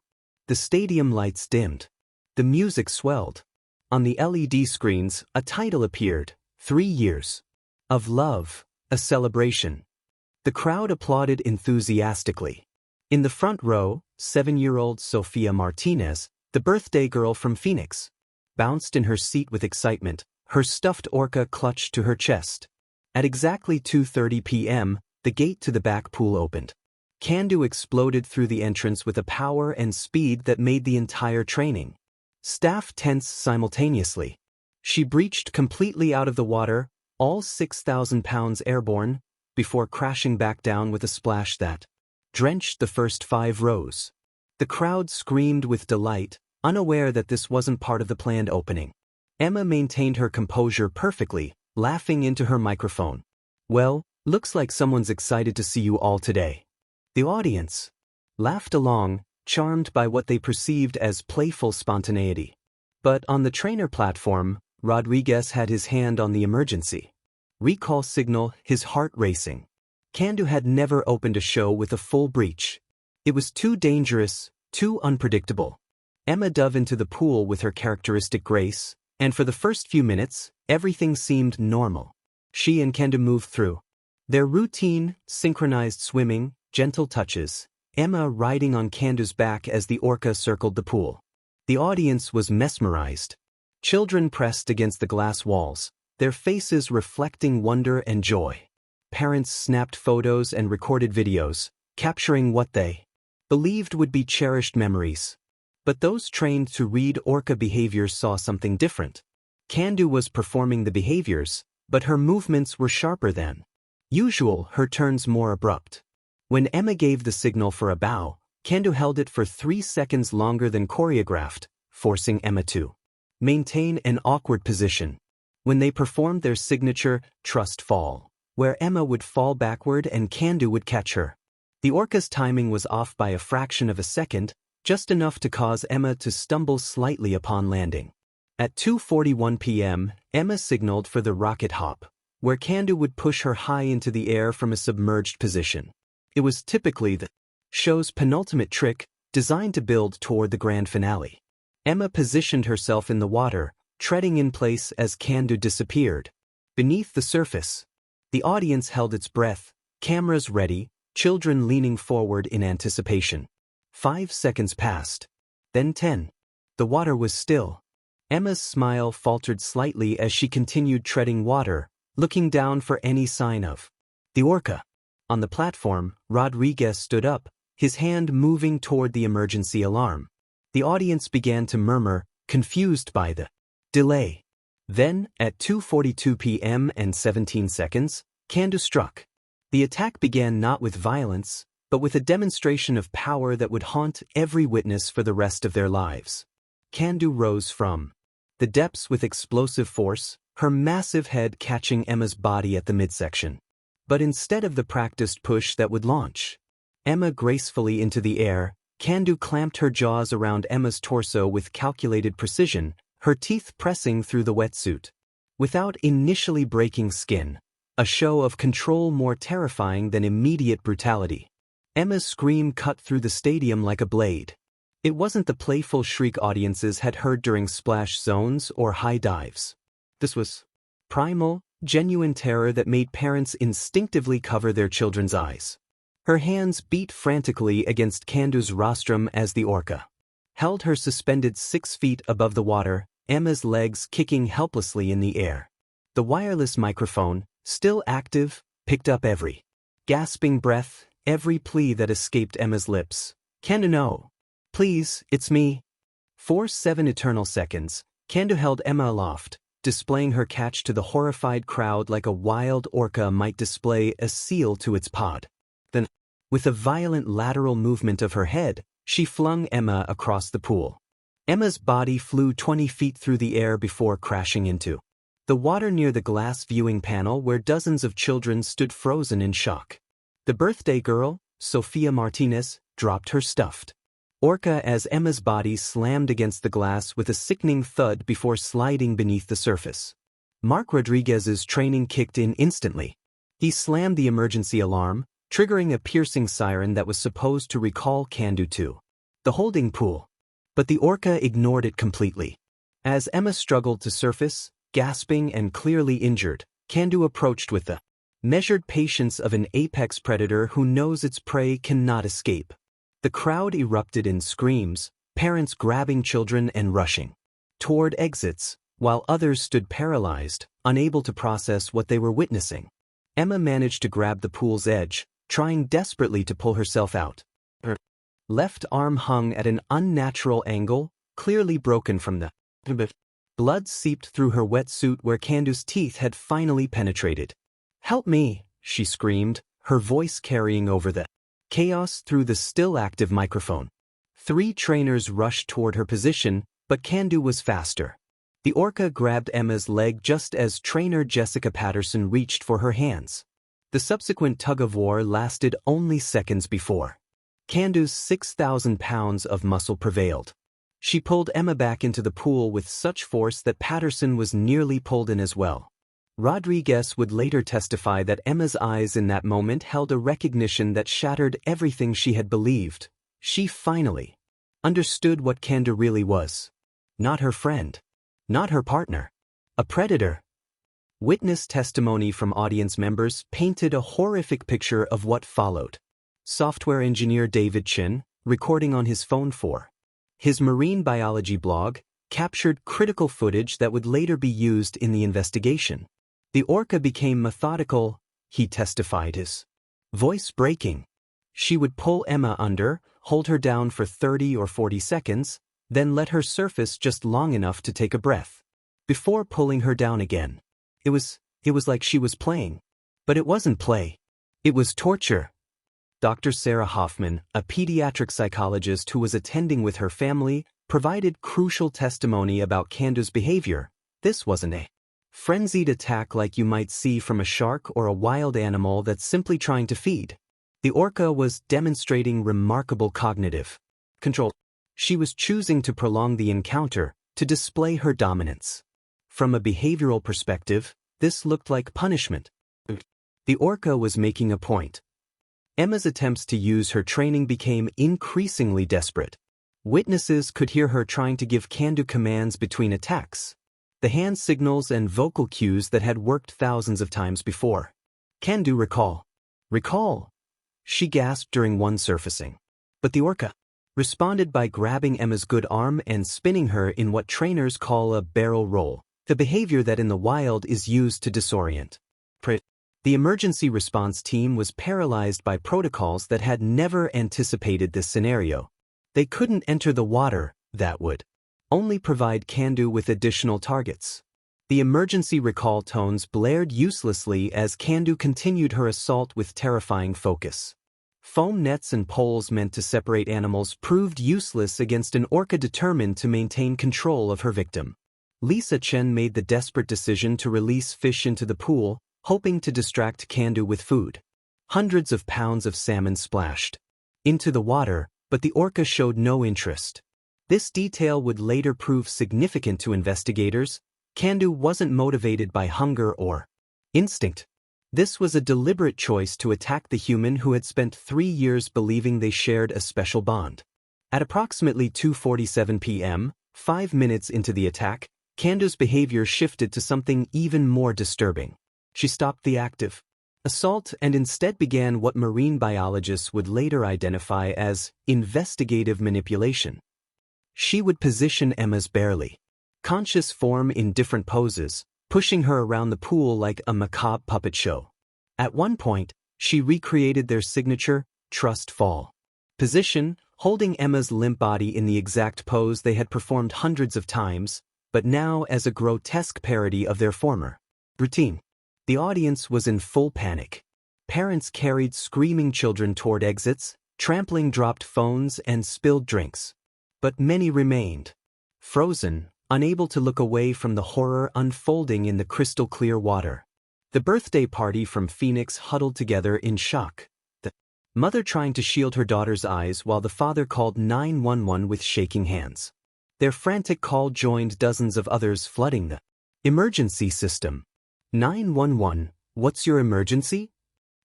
The stadium lights dimmed. The music swelled. On the LED screens, a title appeared, 3 Years of Love, a Celebration. The crowd applauded enthusiastically. In the front row, 7-year-old Sofia Martinez, the birthday girl from Phoenix, bounced in her seat with excitement, her stuffed orca clutched to her chest. At exactly 2:30 p.m., the gate to the back pool opened. Candu exploded through the entrance with a power and speed that made the entire training staff tense simultaneously. She breached completely out of the water, all 6,000 pounds airborne, before crashing back down with a splash that drenched the first 5 rows. The crowd screamed with delight, unaware that this wasn't part of the planned opening. Emma maintained her composure perfectly, laughing into her microphone. "Well, looks like someone's excited to see you all today." The audience laughed along, charmed by what they perceived as playful spontaneity. But on the trainer platform, Rodriguez had his hand on the emergency recall signal, his heart racing. Candu had never opened a show with a full breach. It was too dangerous, too unpredictable. Emma dove into the pool with her characteristic grace, and for the first few minutes, everything seemed normal. She and Candu moved through their routine, synchronized swimming, gentle touches, Emma riding on Candu's back as the orca circled the pool. The audience was mesmerized. Children pressed against the glass walls, their faces reflecting wonder and joy. Parents snapped photos and recorded videos, capturing what they believed would be cherished memories. But those trained to read orca behaviors saw something different. Candu was performing the behaviors, but her movements were sharper than usual, her turns more abrupt. When Emma gave the signal for a bow, Candu held it for 3 seconds longer than choreographed, forcing Emma to maintain an awkward position. When they performed their signature trust fall, where Emma would fall backward and Candu would catch her, the orca's timing was off by a fraction of a second, just enough to cause Emma to stumble slightly upon landing. At 2:41 p.m., Emma signaled for the rocket hop, where Candu would push her high into the air from a submerged position. It was typically the show's penultimate trick, designed to build toward the grand finale. Emma positioned herself in the water, treading in place as Candu disappeared beneath the surface. The audience held its breath, cameras ready, children leaning forward in anticipation. 5 seconds passed. Then 10. The water was still. Emma's smile faltered slightly as she continued treading water, looking down for any sign of the orca. On the platform, Rodriguez stood up, his hand moving toward the emergency alarm. The audience began to murmur, confused by the delay. Then, at 2:42 p.m. and 17 seconds, Candu struck. The attack began not with violence, but with a demonstration of power that would haunt every witness for the rest of their lives. Candu rose from the depths with explosive force, her massive head catching Emma's body at the midsection. But instead of the practiced push that would launch Emma gracefully into the air, Candu clamped her jaws around Emma's torso with calculated precision, her teeth pressing through the wetsuit. Without initially breaking skin, a show of control more terrifying than immediate brutality. Emma's scream cut through the stadium like a blade. It wasn't the playful shriek audiences had heard during splash zones or high dives. This was primal, genuine terror that made parents instinctively cover their children's eyes. Her hands beat frantically against Candu's rostrum as the orca held her suspended 6 feet above the water, Emma's legs kicking helplessly in the air. The wireless microphone, still active, picked up every gasping breath, every plea that escaped Emma's lips. "Candu, no. Please, it's me." For 7 eternal seconds, Candu held Emma aloft, displaying her catch to the horrified crowd like a wild orca might display a seal to its pod. Then, with a violent lateral movement of her head, she flung Emma across the pool. Emma's body flew 20 feet through the air before crashing into the water near the glass viewing panel where dozens of children stood frozen in shock. The birthday girl, Sofia Martinez, dropped her stuffed orca as Emma's body slammed against the glass with a sickening thud before sliding beneath the surface. Mark Rodriguez's training kicked in instantly. He slammed the emergency alarm, triggering a piercing siren that was supposed to recall Candu to the holding pool. But the orca ignored it completely. As Emma struggled to surface, gasping and clearly injured, Candu approached with the measured patience of an apex predator who knows its prey cannot escape. The crowd erupted in screams, parents grabbing children and rushing toward exits, while others stood paralyzed, unable to process what they were witnessing. Emma managed to grab the pool's edge, trying desperately to pull herself out. Her left arm hung at an unnatural angle, clearly broken from the blood seeped through her wetsuit where Candu's teeth had finally penetrated. "Help me," she screamed, her voice carrying over the chaos through the still active microphone. 3 trainers rushed toward her position, but Candu was faster. The orca grabbed Emma's leg just as trainer Jessica Patterson reached for her hands. The subsequent tug-of-war lasted only seconds before Candu's 6,000 pounds of muscle prevailed. She pulled Emma back into the pool with such force that Patterson was nearly pulled in as well. Rodriguez would later testify that Emma's eyes in that moment held a recognition that shattered everything she had believed. She finally understood what Candu really was. Not her friend. Not her partner. A predator. Witness testimony from audience members painted a horrific picture of what followed. Software engineer David Chin, recording on his phone for his marine biology blog, captured critical footage that would later be used in the investigation. The orca became methodical, he testified, his voice breaking. She would pull Emma under, hold her down for 30 or 40 seconds, then let her surface just long enough to take a breath, before pulling her down again. It was like she was playing. But it wasn't play. It was torture. Dr. Sarah Hoffman, a pediatric psychologist who was attending with her family, provided crucial testimony about Candu's behavior. This wasn't a frenzied attack like you might see from a shark or a wild animal that's simply trying to feed. The orca was demonstrating remarkable cognitive control. She was choosing to prolong the encounter, to display her dominance. From a behavioral perspective, this looked like punishment. The orca was making a point. Emma's attempts to use her training became increasingly desperate. Witnesses could hear her trying to give Candu commands between attacks. The hand signals and vocal cues that had worked thousands of times before. "Candu, recall. Recall," she gasped during one surfacing. But the orca responded by grabbing Emma's good arm and spinning her in what trainers call a barrel roll, the behavior that in the wild is used to disorient. The emergency response team was paralyzed by protocols that had never anticipated this scenario. They couldn't enter the water, that would only provide Candu with additional targets. The emergency recall tones blared uselessly as Candu continued her assault with terrifying focus. Foam nets and poles meant to separate animals proved useless against an orca determined to maintain control of her victim. Lisa Chen made the desperate decision to release fish into the pool, hoping to distract Candu with food. Hundreds of pounds of salmon splashed into the water, but the orca showed no interest. This detail would later prove significant to investigators. Candu wasn't motivated by hunger or instinct. This was a deliberate choice to attack the human who had spent 3 years believing they shared a special bond. At approximately 2:47 p.m., 5 minutes into the attack, Candu's behavior shifted to something even more disturbing. She stopped the active assault and instead began what marine biologists would later identify as investigative manipulation. She would position Emma's barely conscious form in different poses, pushing her around the pool like a macabre puppet show. At one point, she recreated their signature trust fall position, holding Emma's limp body in the exact pose they had performed hundreds of times, but now as a grotesque parody of their former routine. The audience was in full panic. Parents carried screaming children toward exits, trampling dropped phones and spilled drinks. But many remained. frozen, unable to look away from the horror unfolding in the crystal-clear water. The birthday party from Phoenix huddled together in shock, the mother trying to shield her daughter's eyes while the father called 911 with shaking hands. Their frantic call joined dozens of others flooding the emergency system. 911, what's your emergency?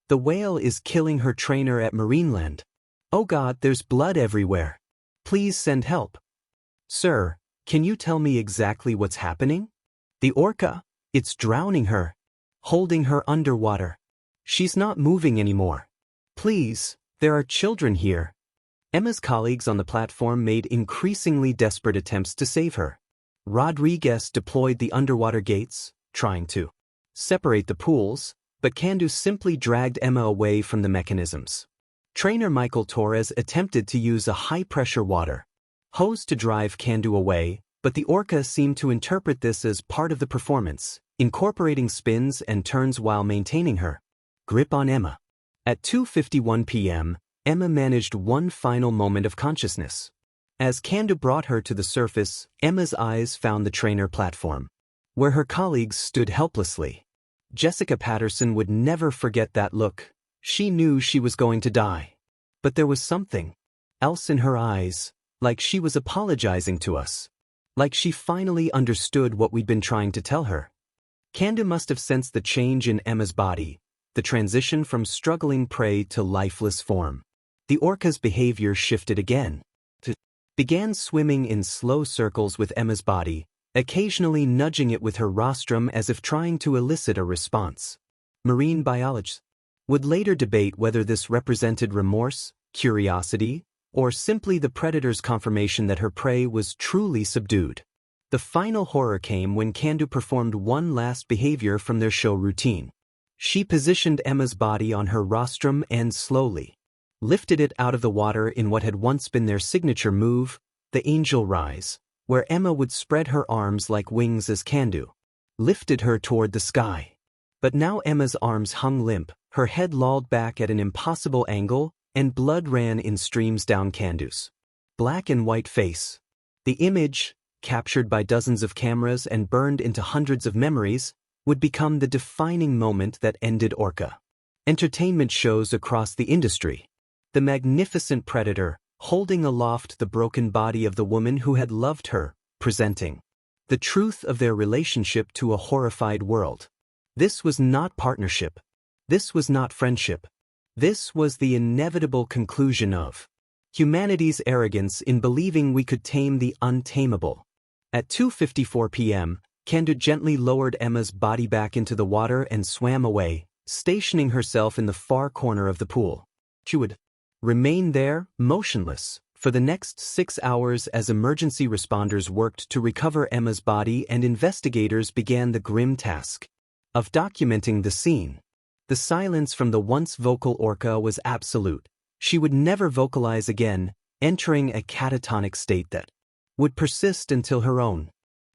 The whale is killing her trainer at Marineland. Oh God, there's blood everywhere. Please send help. Sir, can you tell me exactly what's happening? The orca, it's drowning her. Holding her underwater. She's not moving anymore. Please, there are children here. Emma's colleagues on the platform made increasingly desperate attempts to save her. Rodriguez deployed the underwater gates, trying to separate the pools, but Candu simply dragged Emma away from the mechanisms. Trainer Michael Torres attempted to use a high-pressure water hose to drive Candu away, but the orca seemed to interpret this as part of the performance, incorporating spins and turns while maintaining her grip on Emma. At 2:51 p.m., Emma managed one final moment of consciousness. As Candu brought her to the surface, Emma's eyes found the trainer platform, where her colleagues stood helplessly. Jessica Patterson would never forget that look. She knew she was going to die. But there was something else in her eyes, like she was apologizing to us. Like she finally understood what we'd been trying to tell her. Candu must have sensed the change in Emma's body, the transition from struggling prey to lifeless form. The orca's behavior shifted again. Began swimming in slow circles with Emma's body, occasionally nudging it with her rostrum as if trying to elicit a response. Marine biologists would later debate whether this represented remorse, curiosity, or simply the predator's confirmation that her prey was truly subdued. The final horror came when Candu performed one last behavior from their show routine. She positioned Emma's body on her rostrum and slowly lifted it out of the water in what had once been their signature move, the angel rise, where Emma would spread her arms like wings as Candu lifted her toward the sky. But now Emma's arms hung limp, her head lolled back at an impossible angle, and blood ran in streams down Candu's black and white face. The image, captured by dozens of cameras and burned into hundreds of memories, would become the defining moment that ended Orca. Entertainment shows across the industry. The magnificent predator, holding aloft the broken body of the woman who had loved her, presenting the truth of their relationship to a horrified world. This was not partnership. This was not friendship. This was the inevitable conclusion of humanity's arrogance in believing we could tame the untamable. At 2:54 p.m., Candu gently lowered Emma's body back into the water and swam away, stationing herself in the far corner of the pool. She would remain there, motionless, for the next 6 hours as emergency responders worked to recover Emma's body and investigators began the grim task of documenting the scene. The silence from the once vocal Orca was absolute. She would never vocalize again, entering a catatonic state that would persist until her own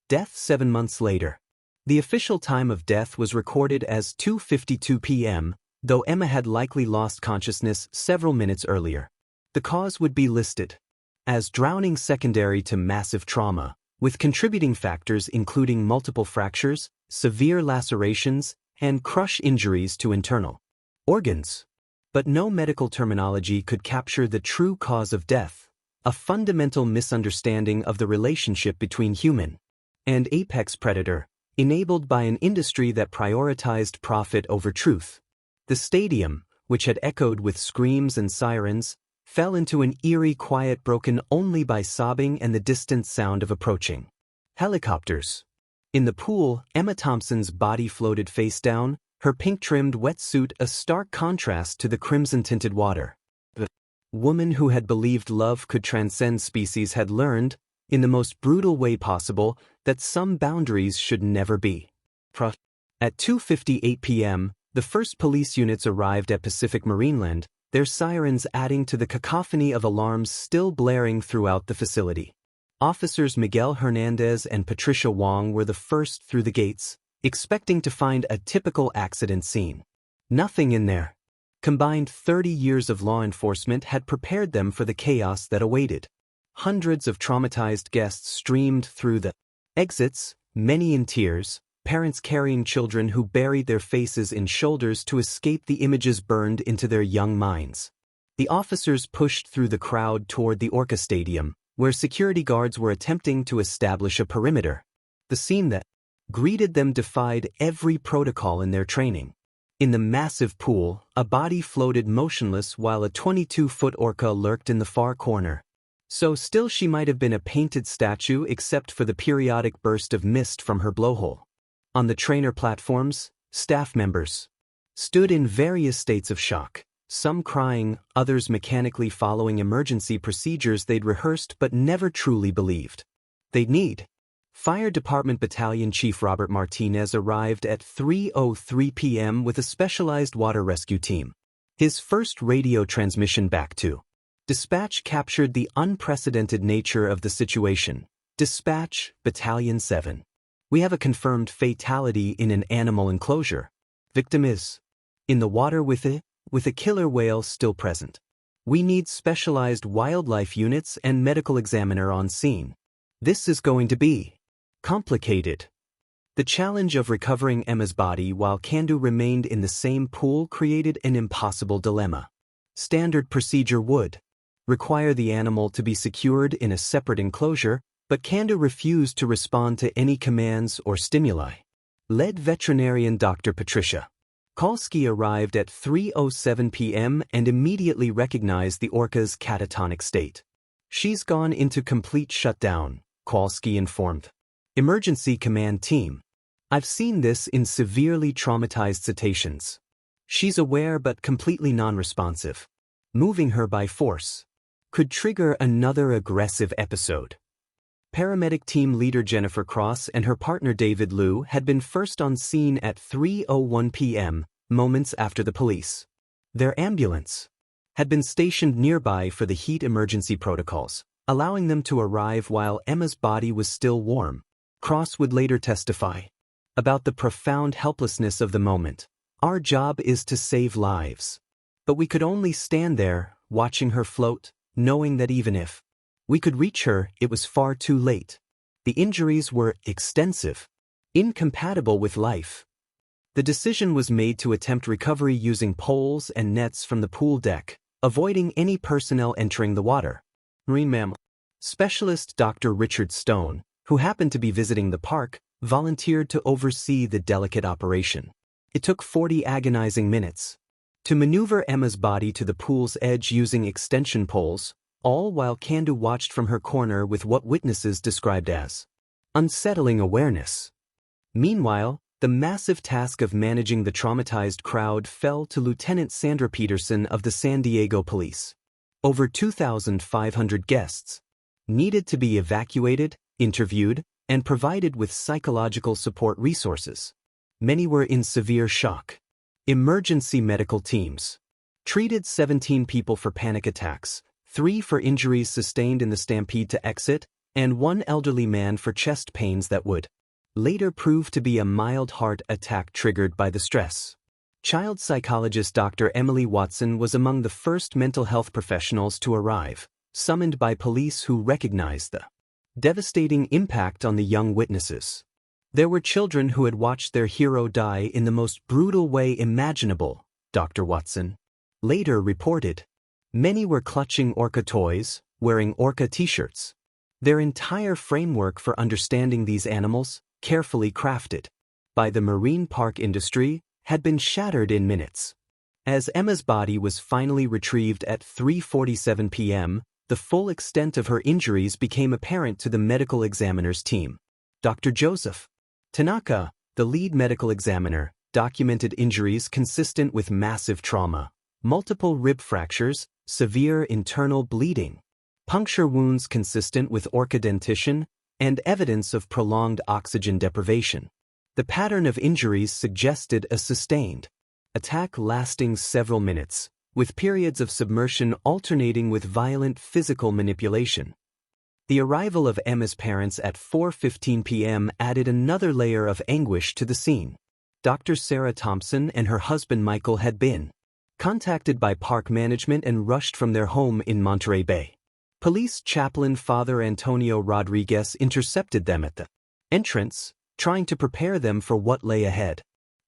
death 7 months later. The official time of death was recorded as 2:52 p.m., though Emma had likely lost consciousness several minutes earlier. The cause would be listed as drowning secondary to massive trauma, with contributing factors including multiple fractures, severe lacerations, and crush injuries to internal organs. But no medical terminology could capture the true cause of death, a fundamental misunderstanding of the relationship between human and apex predator, enabled by an industry that prioritized profit over truth. The stadium, which had echoed with screams and sirens, fell into an eerie quiet broken only by sobbing and the distant sound of approaching helicopters. In the pool, Emma Thompson's body floated face down, her pink-trimmed wetsuit a stark contrast to the crimson-tinted water. The woman who had believed love could transcend species had learned, in the most brutal way possible, that some boundaries should never be crossed. At 2:58 p.m., the first police units arrived at Pacific Marineland, their sirens adding to the cacophony of alarms still blaring throughout the facility. Officers Miguel Hernandez and Patricia Wong were the first through the gates, expecting to find a typical accident scene. Nothing in there. Combined 30 years of law enforcement had prepared them for the chaos that awaited. Hundreds of traumatized guests streamed through the exits, many in tears, parents carrying children who buried their faces in shoulders to escape the images burned into their young minds. The officers pushed through the crowd toward the Orca Stadium, where security guards were attempting to establish a perimeter. The scene that greeted them defied every protocol in their training. In the massive pool, a body floated motionless while a 22-foot orca lurked in the far corner. So still she might have been a painted statue except for the periodic burst of mist from her blowhole. On the trainer platforms, staff members stood in various states of shock, some crying, others mechanically following emergency procedures they'd rehearsed but never truly believed they'd need. Fire Department Battalion Chief Robert Martinez arrived at 3:03 p.m. with a specialized water rescue team. His first radio transmission back to dispatch captured the unprecedented nature of the situation. Dispatch, Battalion 7. We have a confirmed fatality in an animal enclosure. Victim is in the water with a killer whale still present. We need specialized wildlife units and medical examiner on scene. This is going to be complicated. The challenge of recovering Emma's body while Candu remained in the same pool created an impossible dilemma. Standard procedure would require the animal to be secured in a separate enclosure, but Candu refused to respond to any commands or stimuli. Lead veterinarian Dr. Patricia Kalski arrived at 3:07 p.m. and immediately recognized the orca's catatonic state. She's gone into complete shutdown, Kalski informed Emergency Command Team. I've seen this in severely traumatized cetaceans. She's aware but completely non-responsive. Moving her by force could trigger another aggressive episode. Paramedic team leader Jennifer Cross and her partner David Liu had been first on scene at 3:01 p.m., moments after the police. Their ambulance had been stationed nearby for the heat emergency protocols, allowing them to arrive while Emma's body was still warm. Cross would later testify about the profound helplessness of the moment. Our job is to save lives. But we could only stand there, watching her float, knowing that even if we could reach her, it was far too late. The injuries were extensive, incompatible with life. The decision was made to attempt recovery using poles and nets from the pool deck, avoiding any personnel entering the water. Marine mammal specialist Dr. Richard Stone, who happened to be visiting the park, volunteered to oversee the delicate operation. It took 40 agonizing minutes to maneuver Emma's body to the pool's edge using extension poles, all while Candu watched from her corner with what witnesses described as unsettling awareness. Meanwhile, the massive task of managing the traumatized crowd fell to Lieutenant Sandra Peterson of the San Diego Police. Over 2,500 guests needed to be evacuated, interviewed, and provided with psychological support resources. Many were in severe shock. Emergency medical teams treated 17 people for panic attacks, 3 for injuries sustained in the stampede to exit, and 1 elderly man for chest pains that would later prove to be a mild heart attack triggered by the stress. Child psychologist Dr. Emily Watson was among the first mental health professionals to arrive, summoned by police who recognized the devastating impact on the young witnesses. There were children who had watched their hero die in the most brutal way imaginable, Dr. Watson later reported. Many were clutching orca toys, wearing orca t-shirts. Their entire framework for understanding these animals, carefully crafted by the marine park industry, had been shattered in minutes. As Emma's body was finally retrieved at 3:47 p.m., the full extent of her injuries became apparent to the medical examiner's team. Dr. Joseph Tanaka, the lead medical examiner, documented injuries consistent with massive trauma, multiple rib fractures, severe internal bleeding, puncture wounds consistent with orca dentition, and evidence of prolonged oxygen deprivation. The pattern of injuries suggested a sustained attack lasting several minutes, with periods of submersion alternating with violent physical manipulation. The arrival of Emma's parents at 4:15 p.m. added another layer of anguish to the scene. Dr. Sarah Thompson and her husband Michael had been contacted by park management and rushed from their home in Monterey Bay. Police chaplain Father Antonio Rodriguez intercepted them at the entrance, trying to prepare them for what lay ahead.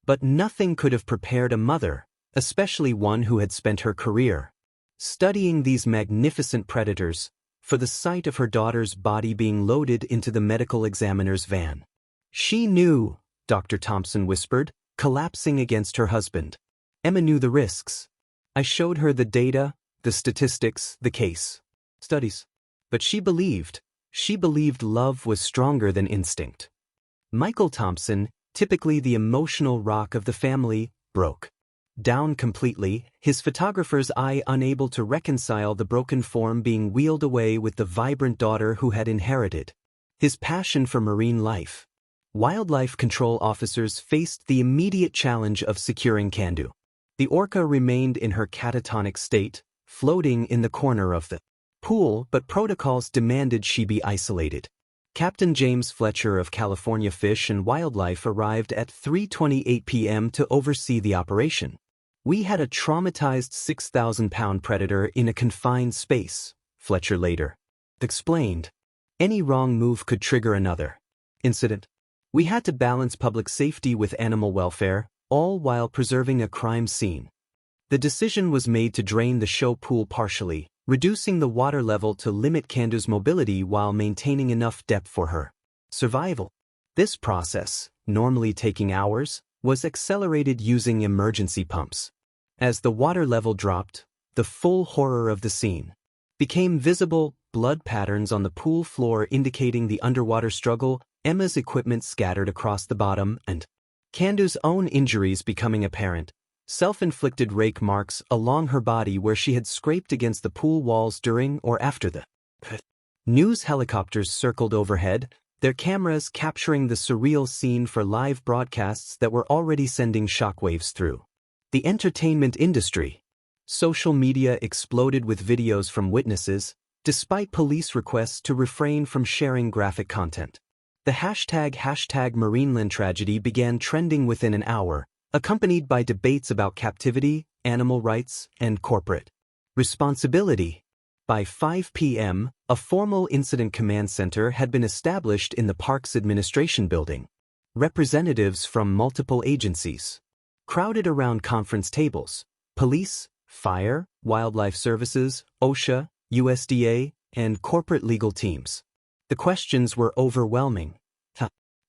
But nothing could have prepared a mother, especially one who had spent her career studying these magnificent predators, for the sight of her daughter's body being loaded into the medical examiner's van. She knew, Dr. Thompson whispered, collapsing against her husband. Emma knew the risks. I showed her the data, the statistics, the case studies. But she believed love was stronger than instinct. Michael Thompson, typically the emotional rock of the family, broke down completely, his photographer's eye unable to reconcile the broken form being wheeled away with the vibrant daughter who had inherited his passion for marine life. Wildlife control officers faced the immediate challenge of securing Candu. The Orca remained in her catatonic state, floating in the corner of the pool, but protocols demanded she be isolated. Captain James Fletcher of California Fish and Wildlife arrived at 3:28 p.m. to oversee the operation. We had a traumatized 6,000-pound predator in a confined space, Fletcher later explained. Any wrong move could trigger another incident. We had to balance public safety with animal welfare, all while preserving a crime scene. The decision was made to drain the show pool partially, reducing the water level to limit Candu's mobility while maintaining enough depth for her survival. This process, normally taking hours, was accelerated using emergency pumps. As the water level dropped, the full horror of the scene became visible, blood patterns on the pool floor indicating the underwater struggle, Emma's equipment scattered across the bottom, and Candu's own injuries becoming apparent, self-inflicted rake marks along her body where she had scraped against the pool walls during or after the news. Helicopters circled overhead, their cameras capturing the surreal scene for live broadcasts that were already sending shockwaves through the entertainment industry. Social media exploded with videos from witnesses, despite police requests to refrain from sharing graphic content. The hashtag Marineland tragedy began trending within an hour, accompanied by debates about captivity, animal rights, and corporate responsibility. By 5 p.m., a formal incident command center had been established in the park's administration building. Representatives from multiple agencies crowded around conference tables: police, fire, wildlife services, OSHA, USDA, and corporate legal teams. The questions were overwhelming.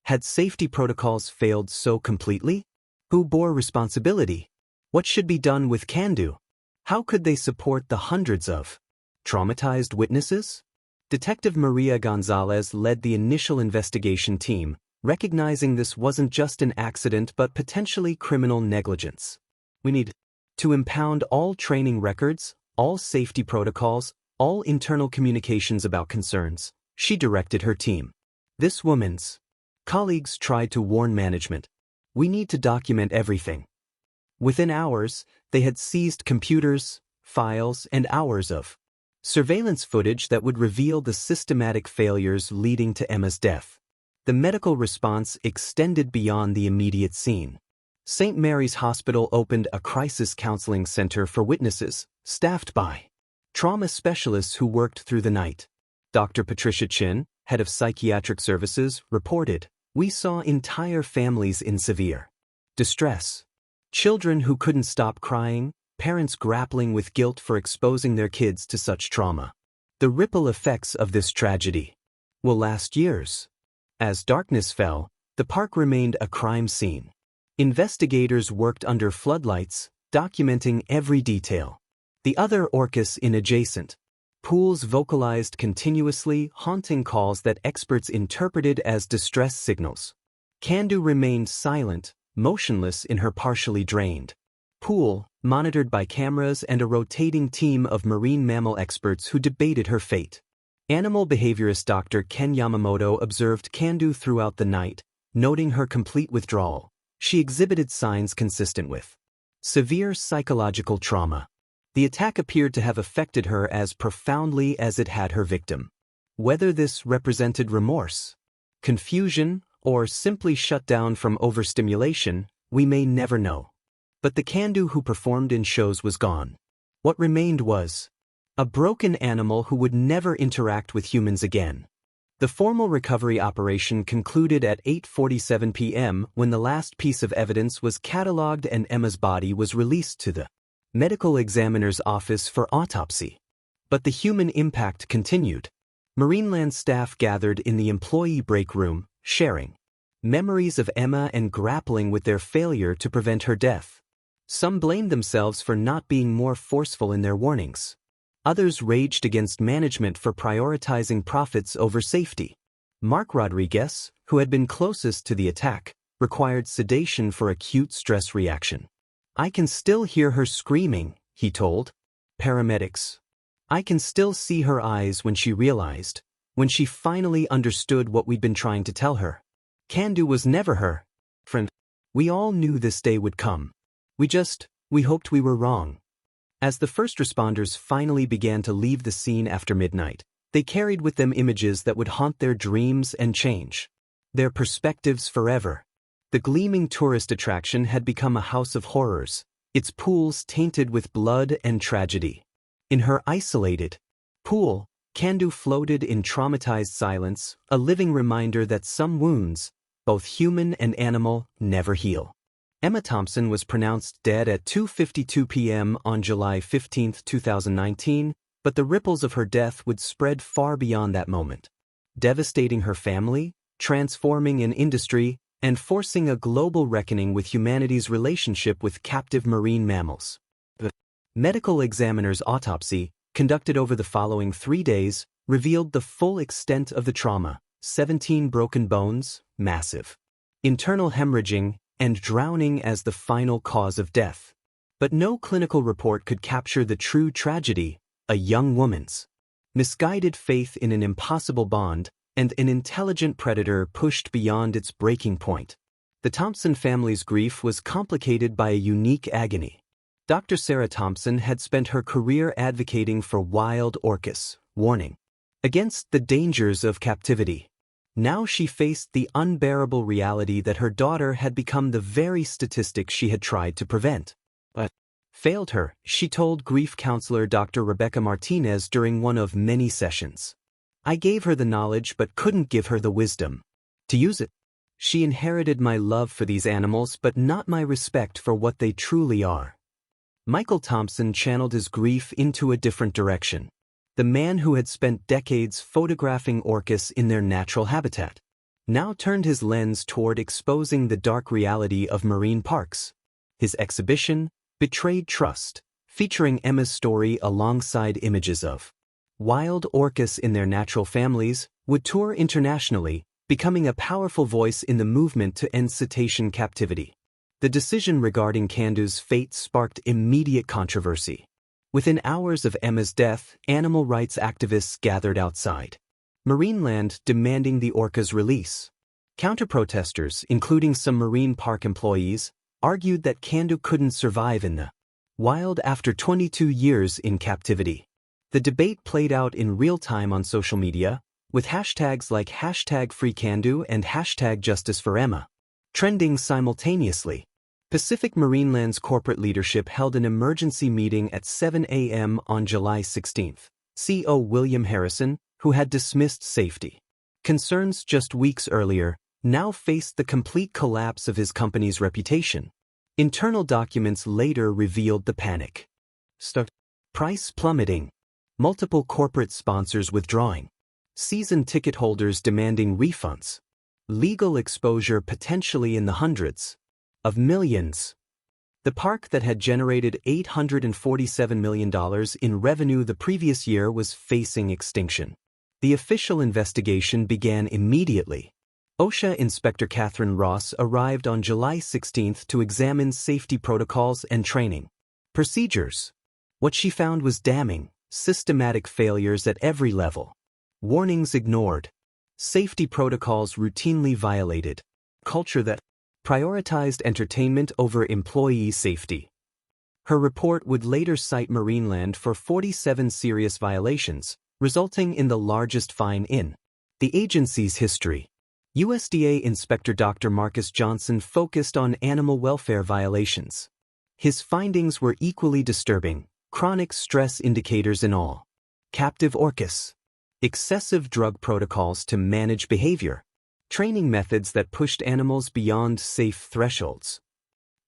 Had safety protocols failed so completely? Who bore responsibility? What should be done with Candu? How could they support the hundreds of traumatized witnesses? Detective Maria Gonzalez led the initial investigation team, recognizing this wasn't just an accident but potentially criminal negligence. We need to impound all training records, all safety protocols, all internal communications about concerns, she directed her team. This woman's colleagues tried to warn management. We need to document everything. Within hours, they had seized computers, files, and hours of surveillance footage that would reveal the systematic failures leading to Emma's death. The medical response extended beyond the immediate scene. St. Mary's Hospital opened a crisis counseling center for witnesses, staffed by trauma specialists who worked through the night. Dr. Patricia Chin, head of psychiatric services, reported, "We saw entire families in severe distress. Children who couldn't stop crying, parents grappling with guilt for exposing their kids to such trauma. The ripple effects of this tragedy will last years." As darkness fell, the park remained a crime scene. Investigators worked under floodlights, documenting every detail. The other orcas in adjacent pools vocalized continuously, haunting calls that experts interpreted as distress signals. Candu remained silent, motionless in her partially drained pool, monitored by cameras and a rotating team of marine mammal experts who debated her fate. Animal behaviorist Dr. Ken Yamamoto observed Candu throughout the night, noting her complete withdrawal. She exhibited signs consistent with severe psychological trauma. The attack appeared to have affected her as profoundly as it had her victim. Whether this represented remorse, confusion, or simply shut down from overstimulation, we may never know. But the Candu who performed in shows was gone. What remained was A broken animal who would never interact with humans again. The formal recovery operation concluded at 8:47 p.m. when the last piece of evidence was catalogued and Emma's body was released to the medical examiner's office for autopsy. But the human impact continued. Marineland staff gathered in the employee break room, sharing memories of Emma and grappling with their failure to prevent her death. Some blamed themselves for not being more forceful in their warnings. Others raged against management for prioritizing profits over safety. Mark Rodriguez, who had been closest to the attack, required sedation for acute stress reaction. "I can still hear her screaming," he told paramedics. "I can still see her eyes when she realized, when she finally understood what we'd been trying to tell her. Candu was never her friend. We all knew this day would come. We hoped we were wrong." As the first responders finally began to leave the scene after midnight, they carried with them images that would haunt their dreams and change their perspectives forever. The gleaming tourist attraction had become a house of horrors, its pools tainted with blood and tragedy. In her isolated pool, Candu floated in traumatized silence, a living reminder that some wounds, both human and animal, never heal. Emma Thompson was pronounced dead at 2:52 p.m. on July 15, 2019, but the ripples of her death would spread far beyond that moment, devastating her family, transforming an industry, and forcing a global reckoning with humanity's relationship with captive marine mammals. The medical examiner's autopsy, conducted over the following 3 days, revealed the full extent of the trauma: 17 broken bones, massive internal hemorrhaging, and drowning as the final cause of death. But no clinical report could capture the true tragedy: a young woman's misguided faith in an impossible bond, and an intelligent predator pushed beyond its breaking point. The Thompson family's grief was complicated by a unique agony. Dr. Sarah Thompson had spent her career advocating for wild orcas, warning against the dangers of captivity. Now she faced the unbearable reality that her daughter had become the very statistic she had tried to prevent. But failed her, she told grief counselor Dr. Rebecca Martinez during one of many sessions. "I gave her the knowledge but couldn't give her the wisdom to use it. She inherited my love for these animals but not my respect for what they truly are." Michael Thompson channeled his grief into a different direction. The man who had spent decades photographing orcas in their natural habitat now turned his lens toward exposing the dark reality of marine parks. His exhibition, Betrayed Trust, featuring Emma's story alongside images of wild orcas in their natural families, would tour internationally, becoming a powerful voice in the movement to end cetacean captivity. The decision regarding Candu's fate sparked immediate controversy. Within hours of Emma's death, animal rights activists gathered outside Marineland demanding the orca's release. Counter-protesters, including some marine park employees, argued that Candu couldn't survive in the wild after 22 years in captivity. The debate played out in real time on social media, with hashtags like #FreeCandu and #JusticeForEmma trending simultaneously. Pacific Marineland's corporate leadership held an emergency meeting at 7 a.m. on July 16. CEO William Harrison, who had dismissed safety concerns just weeks earlier, now faced the complete collapse of his company's reputation. Internal documents later revealed the panic. Price plummeting. Multiple corporate sponsors withdrawing. Season ticket holders demanding refunds. Legal exposure potentially in the hundreds of millions. The park that had generated $847 million in revenue the previous year was facing extinction. The official investigation began immediately. OSHA Inspector Catherine Ross arrived on July 16 to examine safety protocols and training procedures. What she found was damning: systematic failures at every level. Warnings ignored. Safety protocols routinely violated. Culture that prioritized entertainment over employee safety. Her report would later cite Marineland for 47 serious violations, resulting in the largest fine in the agency's history. USDA Inspector Dr. Marcus Johnson focused on animal welfare violations. His findings were equally disturbing, chronic stress indicators in all. captive orcas, excessive drug protocols to manage behavior, training methods that pushed animals beyond safe thresholds.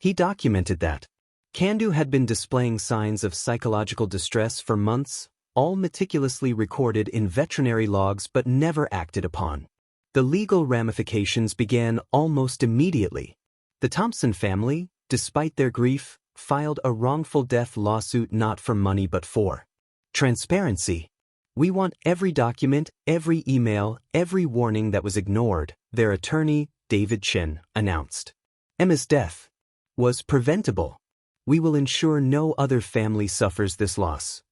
He documented that Candu had been displaying signs of psychological distress for months, all meticulously recorded in veterinary logs but never acted upon. The legal ramifications began almost immediately. The Thompson family, despite their grief, filed a wrongful death lawsuit not for money but for transparency. "We want every document, every email, every warning that was ignored," their attorney, David Chen, announced. Emma's death was preventable. "We will ensure no other family suffers this loss."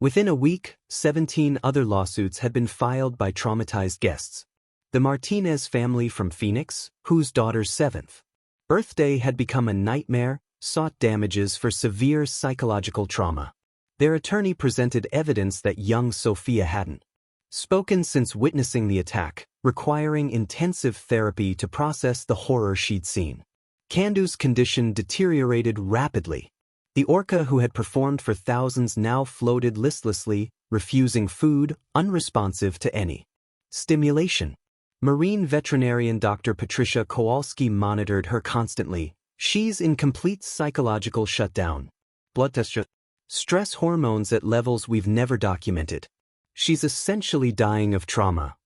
Within a week, 17 other lawsuits had been filed by traumatized guests. The Martinez family from Phoenix, whose daughter's 7th birthday had become a nightmare, sought damages for severe psychological trauma. Their attorney presented evidence that young Sophia hadn't spoken since witnessing the attack, requiring intensive therapy to process the horror she'd seen. Candu's condition deteriorated rapidly. The orca who had performed for thousands now floated listlessly, refusing food, unresponsive to any stimulation. Marine veterinarian Dr. Patricia Kowalski monitored her constantly. "She's in complete psychological shutdown. Blood test stress hormones at levels we've never documented. She's essentially dying of trauma."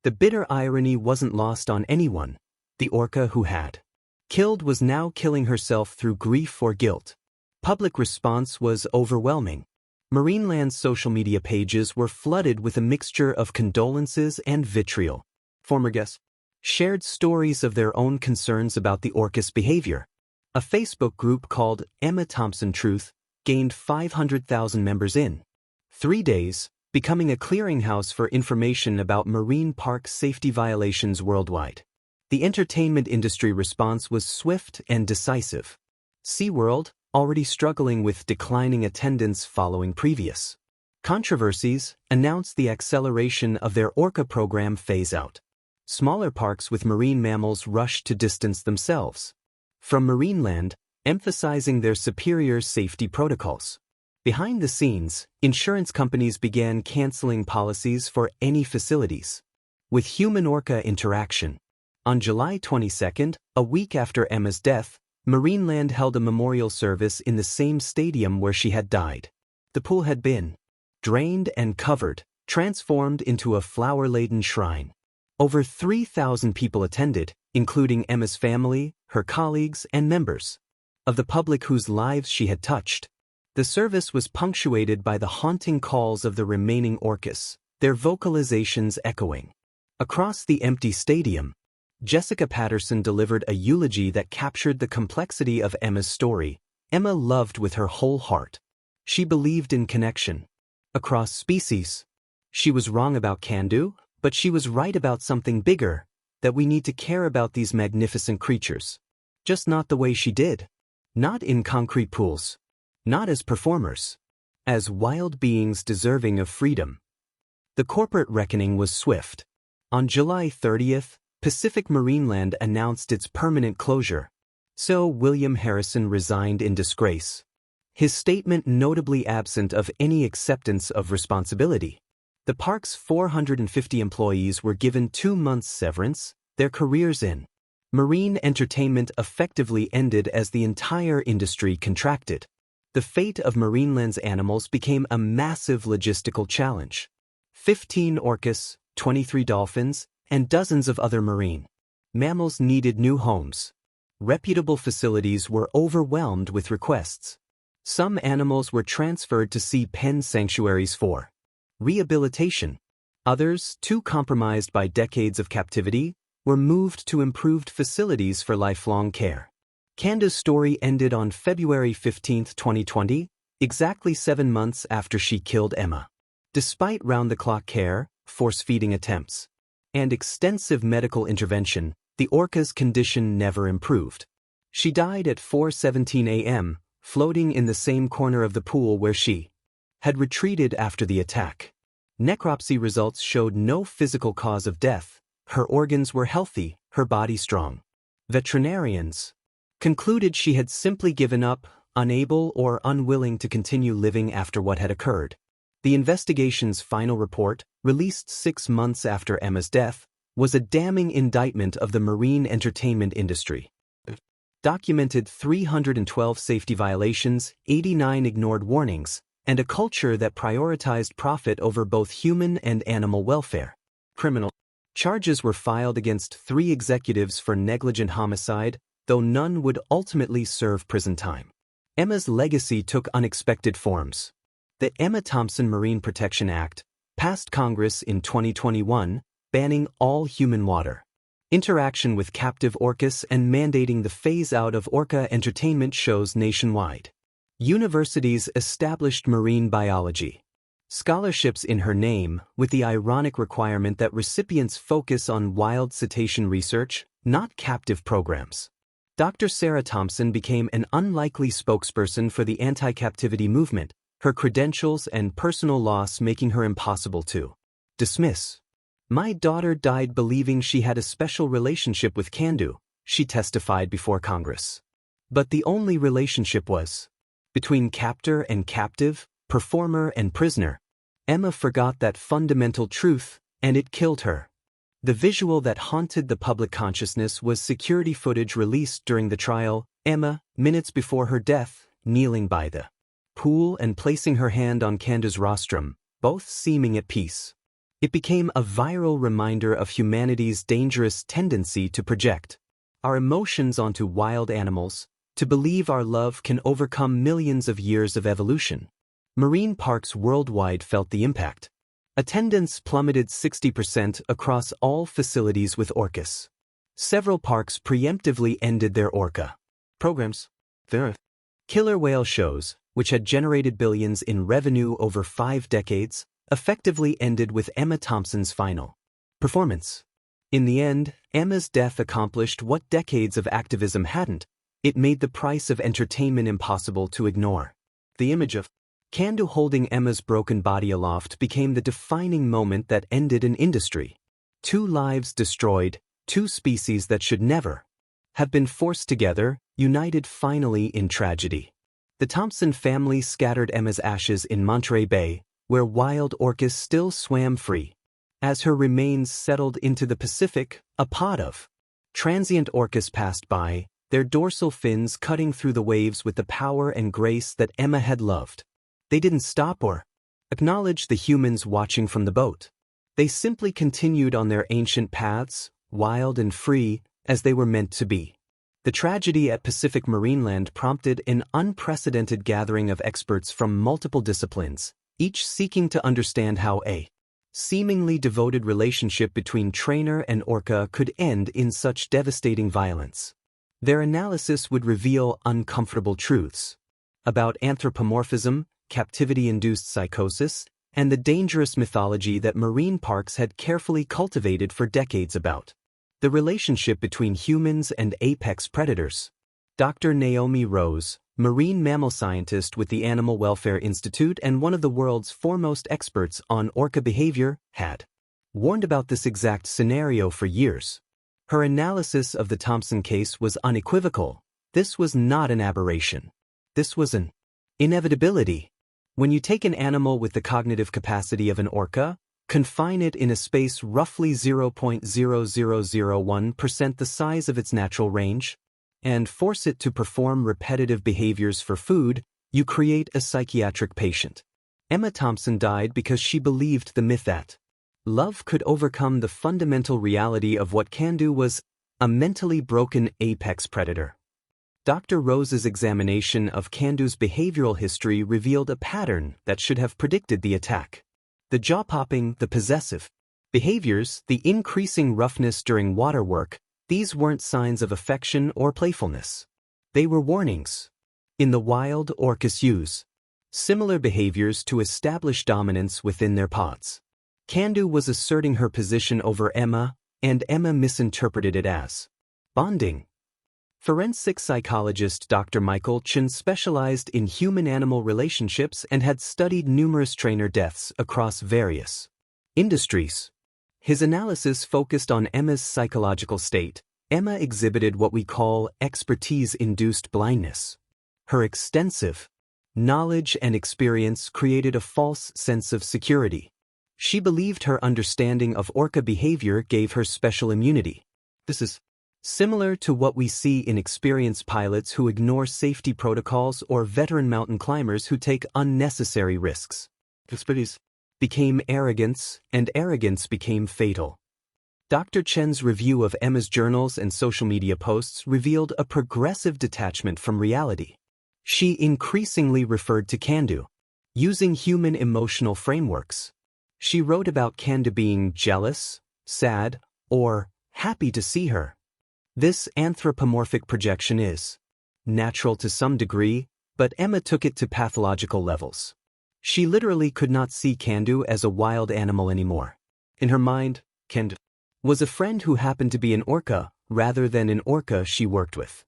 The bitter irony wasn't lost on anyone. The orca who had killed was now killing herself through grief or guilt. Public response was overwhelming. Marineland's social media pages were flooded with a mixture of condolences and vitriol. Former guests shared stories of their own concerns about the orca's behavior. A Facebook group called Emma Thompson Truth gained 500,000 members in 3 days, becoming a clearinghouse for information about marine park safety violations worldwide. The entertainment industry response was swift and decisive. SeaWorld, already struggling with declining attendance following previous controversies, announced the acceleration of their orca program phase-out. Smaller parks with marine mammals rushed to distance themselves from Marineland, emphasizing their superior safety protocols. Behind the scenes, insurance companies began canceling policies for any facilities with human-orca interaction. On July 22, a week after Emma's death, Marineland held a memorial service in the same stadium where she had died. The pool had been drained and covered, transformed into a flower-laden shrine. Over 3,000 people attended, including Emma's family, her colleagues, and members of the public whose lives she had touched. The service was punctuated by the haunting calls of the remaining orcas, their vocalizations echoing across the empty stadium. Jessica Patterson delivered a eulogy that captured the complexity of Emma's story. Emma loved with her whole heart. She believed in connection across species. She was wrong about Candu, but she was right about something bigger, that we need to care about these magnificent creatures. Just not the way she did. Not in concrete pools. Not as performers. As wild beings deserving of freedom. The corporate reckoning was swift. On July 30th, Pacific Marineland announced its permanent closure. So William Harrison resigned in disgrace. His statement notably absent of any acceptance of responsibility. The park's 450 employees were given 2 months' severance, their careers in marine entertainment effectively ended as the entire industry contracted. The fate of Marineland's animals became a massive logistical challenge. 15 orcas, 23 dolphins, and dozens of other marine mammals needed new homes. Reputable facilities were overwhelmed with requests. Some animals were transferred to sea pen sanctuaries for rehabilitation. Others, too compromised by decades of captivity, were moved to improved facilities for lifelong care. Canda's story ended on February 15, 2020, exactly 7 months after she killed Emma. Despite round-the-clock care, force-feeding attempts, and extensive medical intervention, the orca's condition never improved. She died at 4:17 a.m., floating in the same corner of the pool where she had retreated after the attack. Necropsy results showed no physical cause of death. Her organs were healthy, her body strong. Veterinarians concluded she had simply given up, unable or unwilling to continue living after what had occurred. The investigation's final report, released 6 months after Emma's death, was a damning indictment of the marine entertainment industry. Documented 312 safety violations, 89 ignored warnings, and a culture that prioritized profit over both human and animal welfare. Criminal charges were filed against 3 executives for negligent homicide, though none would ultimately serve prison time. Emma's legacy took unexpected forms. The Emma Thompson Marine Protection Act passed Congress in 2021, banning all human water interaction with captive orcas and mandating the phase-out of orca entertainment shows nationwide. Universities established marine biology scholarships in her name, with the ironic requirement that recipients focus on wild cetacean research, not captive programs. Dr. Sarah Thompson became an unlikely spokesperson for the anti-captivity movement, her credentials and personal loss making her impossible to dismiss. "My daughter died believing she had a special relationship with Candu," she testified before Congress. But the only relationship was between captor and captive, performer and prisoner. Emma forgot that fundamental truth, and it killed her. The visual that haunted the public consciousness was security footage released during the trial, Emma, minutes before her death, kneeling by the pool and placing her hand on Candu's rostrum, both seeming at peace. It became a viral reminder of humanity's dangerous tendency to project our emotions onto wild animals, to believe our love can overcome millions of years of evolution. Marine parks worldwide felt the impact. Attendance plummeted 60% across all facilities with orcas. Several parks preemptively ended their orca programs. Their killer whale shows, which had generated billions in revenue over 5 decades, effectively ended with Emma Thompson's final performance. In the end, Emma's death accomplished what decades of activism hadn't. It made the price of entertainment impossible to ignore. The image of Candu holding Emma's broken body aloft became the defining moment that ended an industry. 2 lives destroyed, 2 species that should never have been forced together, united finally in tragedy. The Thompson family scattered Emma's ashes in Monterey Bay, where wild orcas still swam free. As her remains settled into the Pacific, a pod of transient orcas passed by, their dorsal fins cutting through the waves with the power and grace that Emma had loved. They didn't stop or acknowledge the humans watching from the boat. They simply continued on their ancient paths, wild and free, as they were meant to be. The tragedy at Pacific Marineland prompted an unprecedented gathering of experts from multiple disciplines, each seeking to understand how a seemingly devoted relationship between trainer and orca could end in such devastating violence. Their analysis would reveal uncomfortable truths about anthropomorphism, captivity-induced psychosis, and the dangerous mythology that marine parks had carefully cultivated for decades about the relationship between humans and apex predators. Dr. Naomi Rose, marine mammal scientist with the Animal Welfare Institute and one of the world's foremost experts on orca behavior, had warned about this exact scenario for years. Her analysis of the Thompson case was unequivocal. This was not an aberration. This was an inevitability. When you take an animal with the cognitive capacity of an orca, confine it in a space roughly 0.0001% the size of its natural range, and force it to perform repetitive behaviors for food, you create a psychiatric patient. Emma Thompson died because she believed the myth that love could overcome the fundamental reality of what Candu was, a mentally broken apex predator. Dr. Rose's examination of Candu's behavioral history revealed a pattern that should have predicted the attack. The jaw-popping, the possessive behaviors, the increasing roughness during water work, these weren't signs of affection or playfulness. They were warnings. In the wild, orcas use similar behaviors to establish dominance within their pods. Candu was asserting her position over Emma, and Emma misinterpreted it as bonding. Forensic psychologist Dr. Michael Chen specialized in human-animal relationships and had studied numerous trainer deaths across various industries. His analysis focused on Emma's psychological state. Emma exhibited what we call expertise-induced blindness. Her extensive Knowledge and experience created a false sense of security. She believed her understanding of orca behavior gave her special immunity. This is similar to what we see in experienced pilots who ignore safety protocols or veteran mountain climbers who take unnecessary risks. Expertise became arrogance, and arrogance became fatal. Dr. Chen's review of Emma's journals and social media posts revealed a progressive detachment from reality. She increasingly referred to Candu, using human emotional frameworks. She wrote about Candu being jealous, sad, or happy to see her. This anthropomorphic projection is natural to some degree, but Emma took it to pathological levels. She literally could not see Candu as a wild animal anymore. In her mind, Candu was a friend who happened to be an orca rather than an orca she worked with.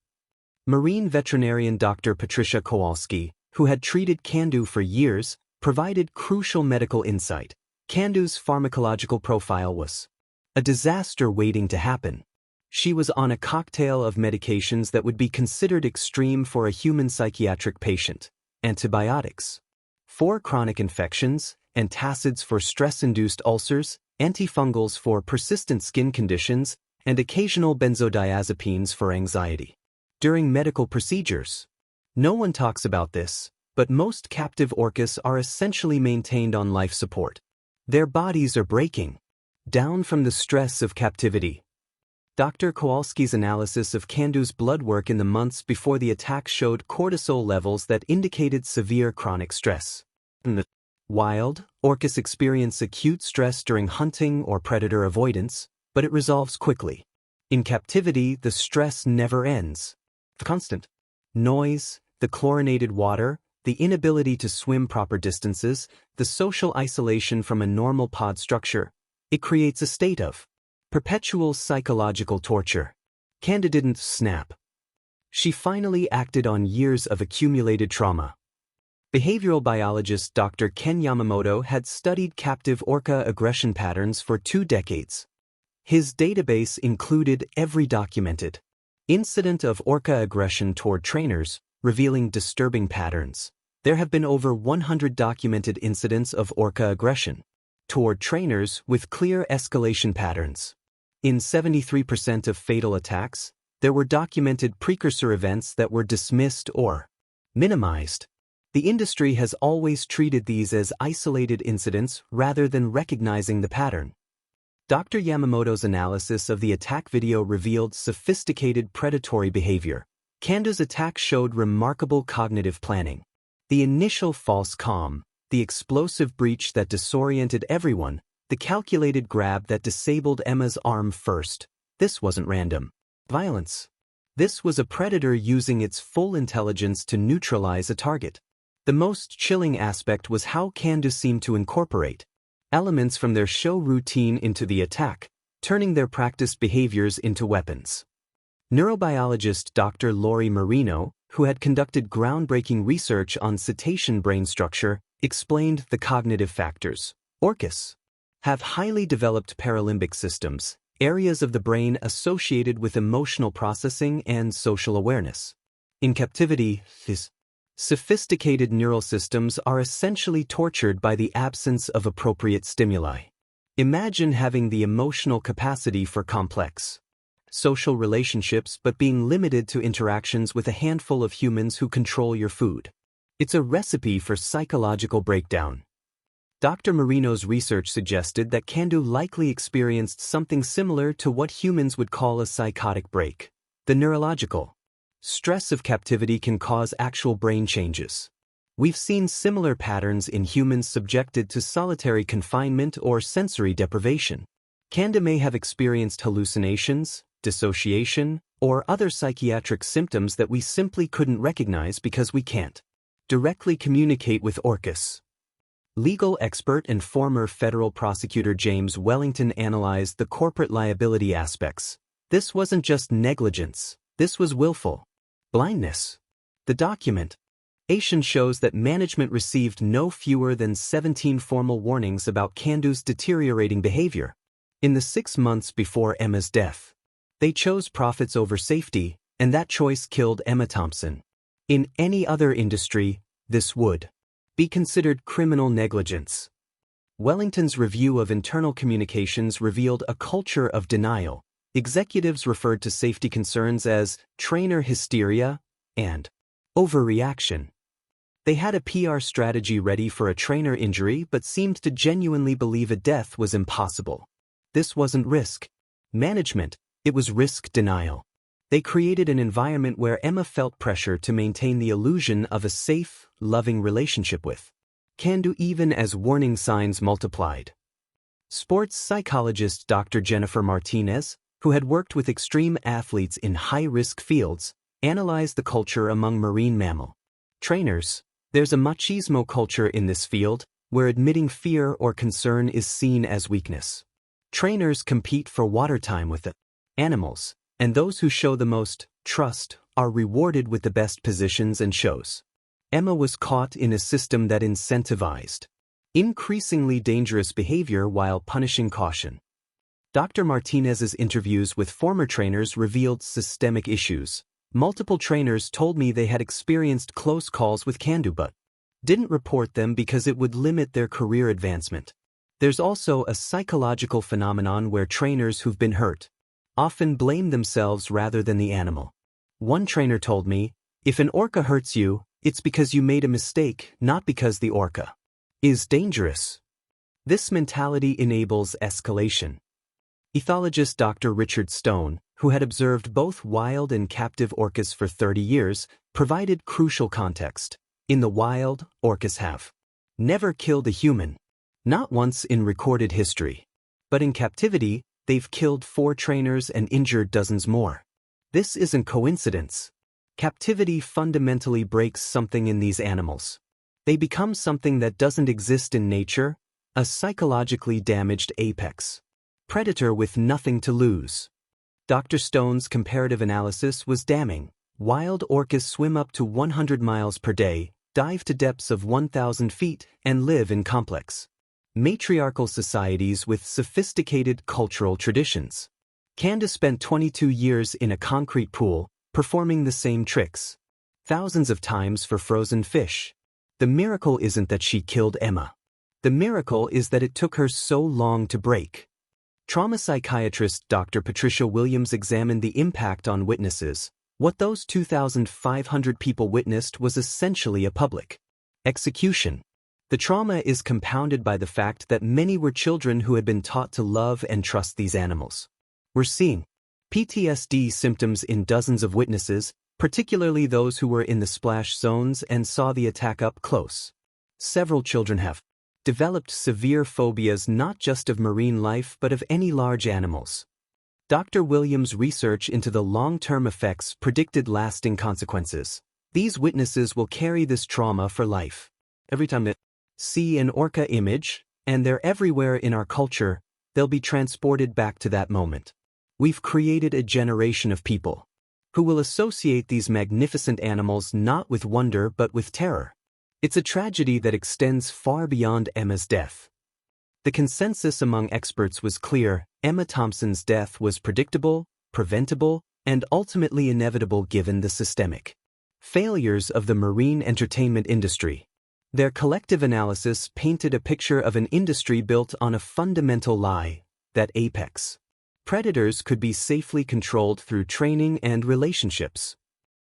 Marine veterinarian Dr. Patricia Kowalski, who had treated Candu for years, provided crucial medical insight. Candu's pharmacological profile was a disaster waiting to happen. She was on a cocktail of medications that would be considered extreme for a human psychiatric patient: antibiotics for chronic infections, antacids for stress-induced ulcers, antifungals for persistent skin conditions, and occasional benzodiazepines for anxiety. During medical procedures, no one talks about this, but most captive orcas are essentially maintained on life support. Their bodies are breaking down from the stress of captivity. Dr. Kowalski's analysis of Candu's blood work in the months before the attack showed cortisol levels that indicated severe chronic stress. In the wild, orcas experience acute stress during hunting or predator avoidance, but it resolves quickly. In captivity, the stress never ends. The constant noise, the chlorinated water, the inability to swim proper distances, the social isolation from a normal pod structure, it creates a state of perpetual psychological torture. Candu didn't snap. She finally acted on years of accumulated trauma. Behavioral biologist Dr. Ken Yamamoto had studied captive orca aggression patterns for 2 decades. His database included every documented incident of orca aggression toward trainers, revealing disturbing patterns. There have been over 100 documented incidents of orca aggression toward trainers with clear escalation patterns. In 73% of fatal attacks, there were documented precursor events that were dismissed or minimized. The industry has always treated these as isolated incidents rather than recognizing the pattern. Dr. Yamamoto's analysis of the attack video revealed sophisticated predatory behavior. Candu's attack showed remarkable cognitive planning. The initial false calm, the explosive breach that disoriented everyone, the calculated grab that disabled Emma's arm first. This wasn't random violence. This was a predator using its full intelligence to neutralize a target. The most chilling aspect was how Candu seemed to incorporate elements from their show routine into the attack, turning their practiced behaviors into weapons. Neurobiologist Dr. Lori Marino, who had conducted groundbreaking research on cetacean brain structure, explained the cognitive factors. Orcas have highly developed paralimbic systems, areas of the brain associated with emotional processing and social awareness. In captivity, these sophisticated neural systems are essentially tortured by the absence of appropriate stimuli. Imagine having the emotional capacity for complex social relationships but being limited to interactions with a handful of humans who control your food. It's a recipe for psychological breakdown. Dr. Marino's research suggested that Candu likely experienced something similar to what humans would call a psychotic break. The neurological stress of captivity can cause actual brain changes. We've seen similar patterns in humans subjected to solitary confinement or sensory deprivation. Candu may have experienced hallucinations, dissociation, or other psychiatric symptoms that we simply couldn't recognize because we can't directly communicate with orcas. Legal expert and former federal prosecutor James Wellington analyzed the corporate liability aspects. This wasn't just negligence, this was willful blindness. The documentation shows that management received no fewer than 17 formal warnings about Candu's deteriorating behavior. In the 6 months before Emma's death, they chose profits over safety, and that choice killed Emma Thompson. In any other industry, This would be considered criminal negligence. Wellington's review of internal communications revealed a culture of denial. Executives referred to safety concerns as trainer hysteria and overreaction. They had a PR strategy ready for a trainer injury but seemed to genuinely believe a death was impossible. This wasn't risk management, it was risk denial. They created an environment where Emma felt pressure to maintain the illusion of a safe, loving relationship with Candu even as warning signs multiplied. Sports psychologist Dr. Jennifer Martinez, who had worked with extreme athletes in high-risk fields, analyzed the culture among marine mammal trainers. There's a machismo culture in this field, where admitting fear or concern is seen as weakness. Trainers compete for water time with the animals, and those who show the most trust are rewarded with the best positions and shows. Emma was caught in a system that incentivized increasingly dangerous behavior while punishing caution. Dr. Martinez's interviews with former trainers revealed systemic issues. Multiple trainers told me they had experienced close calls with Candu but didn't report them because it would limit their career advancement. There's also a psychological phenomenon where trainers who've been hurt often blame themselves rather than the animal. One trainer told me, "If an orca hurts you, it's because you made a mistake, not because the orca is dangerous." This mentality enables escalation. Ethologist Dr. Richard Stone, who had observed both wild and captive orcas for 30 years, provided crucial context. In the wild, orcas have never killed a human. Not once in recorded history. But in captivity, they've killed 4 trainers and injured dozens more. This isn't coincidence. Captivity fundamentally breaks something in these animals. They become something that doesn't exist in nature, a psychologically damaged apex predator with nothing to lose. Dr. Stone's comparative analysis was damning. Wild orcas swim up to 100 miles per day, dive to depths of 1,000 feet, and live in complex matriarchal societies with sophisticated cultural traditions. Candace spent 22 years in a concrete pool, performing the same tricks thousands of times for frozen fish. The miracle isn't that she killed Emma. The miracle is that it took her so long to break. Trauma psychiatrist Dr. Patricia Williams examined the impact on witnesses. What those 2,500 people witnessed was essentially a public execution. The trauma is compounded by the fact that many were children who had been taught to love and trust these animals. We're seeing PTSD symptoms in dozens of witnesses, particularly those who were in the splash zones and saw the attack up close. Several children have developed severe phobias not just of marine life but of any large animals. Dr. Williams' research into the long-term effects predicted lasting consequences. These witnesses will carry this trauma for life. Every time they see an orca image, and they're everywhere in our culture, they'll be transported back to that moment. We've created a generation of people who will associate these magnificent animals not with wonder but with terror. It's a tragedy that extends far beyond Emma's death. The consensus among experts was clear: Emma Thompson's death was predictable, preventable, and ultimately inevitable given the systemic failures of the marine entertainment industry. Their collective analysis painted a picture of an industry built on a fundamental lie, that apex predators could be safely controlled through training and relationships.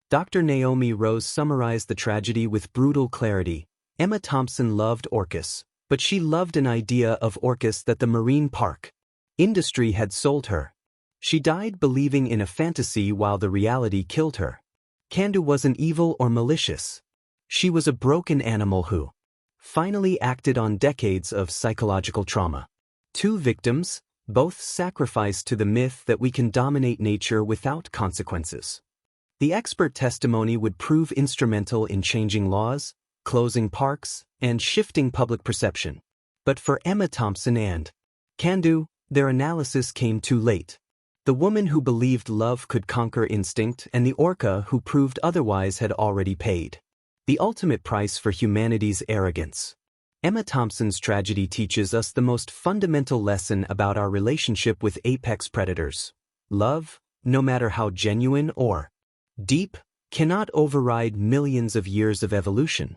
Dr. Naomi Rose summarized the tragedy with brutal clarity. Emma Thompson loved orcas, but she loved an idea of orcas that the marine park industry had sold her. She died believing in a fantasy while the reality killed her. Candu wasn't evil or malicious. She was a broken animal who finally acted on decades of psychological trauma. 2 victims, both sacrificed to the myth that we can dominate nature without consequences. The expert testimony would prove instrumental in changing laws, closing parks, and shifting public perception. But for Emma Thompson and Candu, their analysis came too late. The woman who believed love could conquer instinct and the orca who proved otherwise had already paid the ultimate price for humanity's arrogance. Emma Thompson's tragedy teaches us the most fundamental lesson about our relationship with apex predators. Love, no matter how genuine or deep, cannot override millions of years of evolution.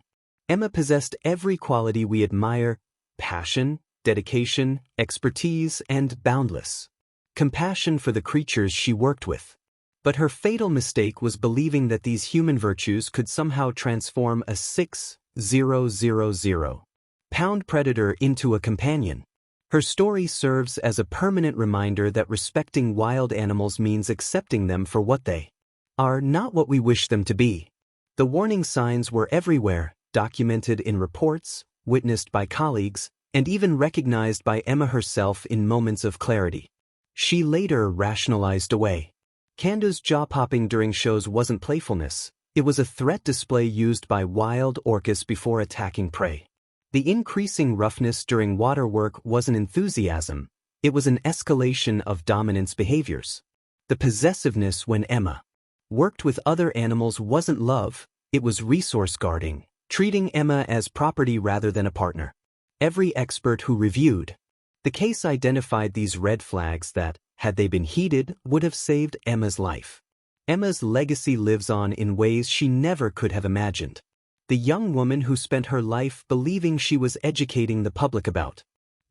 Emma possessed every quality we admire: passion, dedication, expertise, and boundless compassion for the creatures she worked with. But her fatal mistake was believing that these human virtues could somehow transform a 6,000-pound predator into a companion. Her story serves as a permanent reminder that respecting wild animals means accepting them for what they are, not what we wish them to be. The warning signs were everywhere, documented in reports, witnessed by colleagues, and even recognized by Emma herself in moments of clarity. She later rationalized away. Kando's jaw-popping during shows wasn't playfulness, it was a threat display used by wild orcas before attacking prey. The increasing roughness during water work wasn't enthusiasm, it was an escalation of dominance behaviors. The possessiveness when Emma worked with other animals wasn't love, it was resource guarding, treating Emma as property rather than a partner. Every expert who reviewed the case identified these red flags that, had they been heeded, would have saved Emma's life. Emma's legacy lives on in ways she never could have imagined. The young woman who spent her life believing she was educating the public about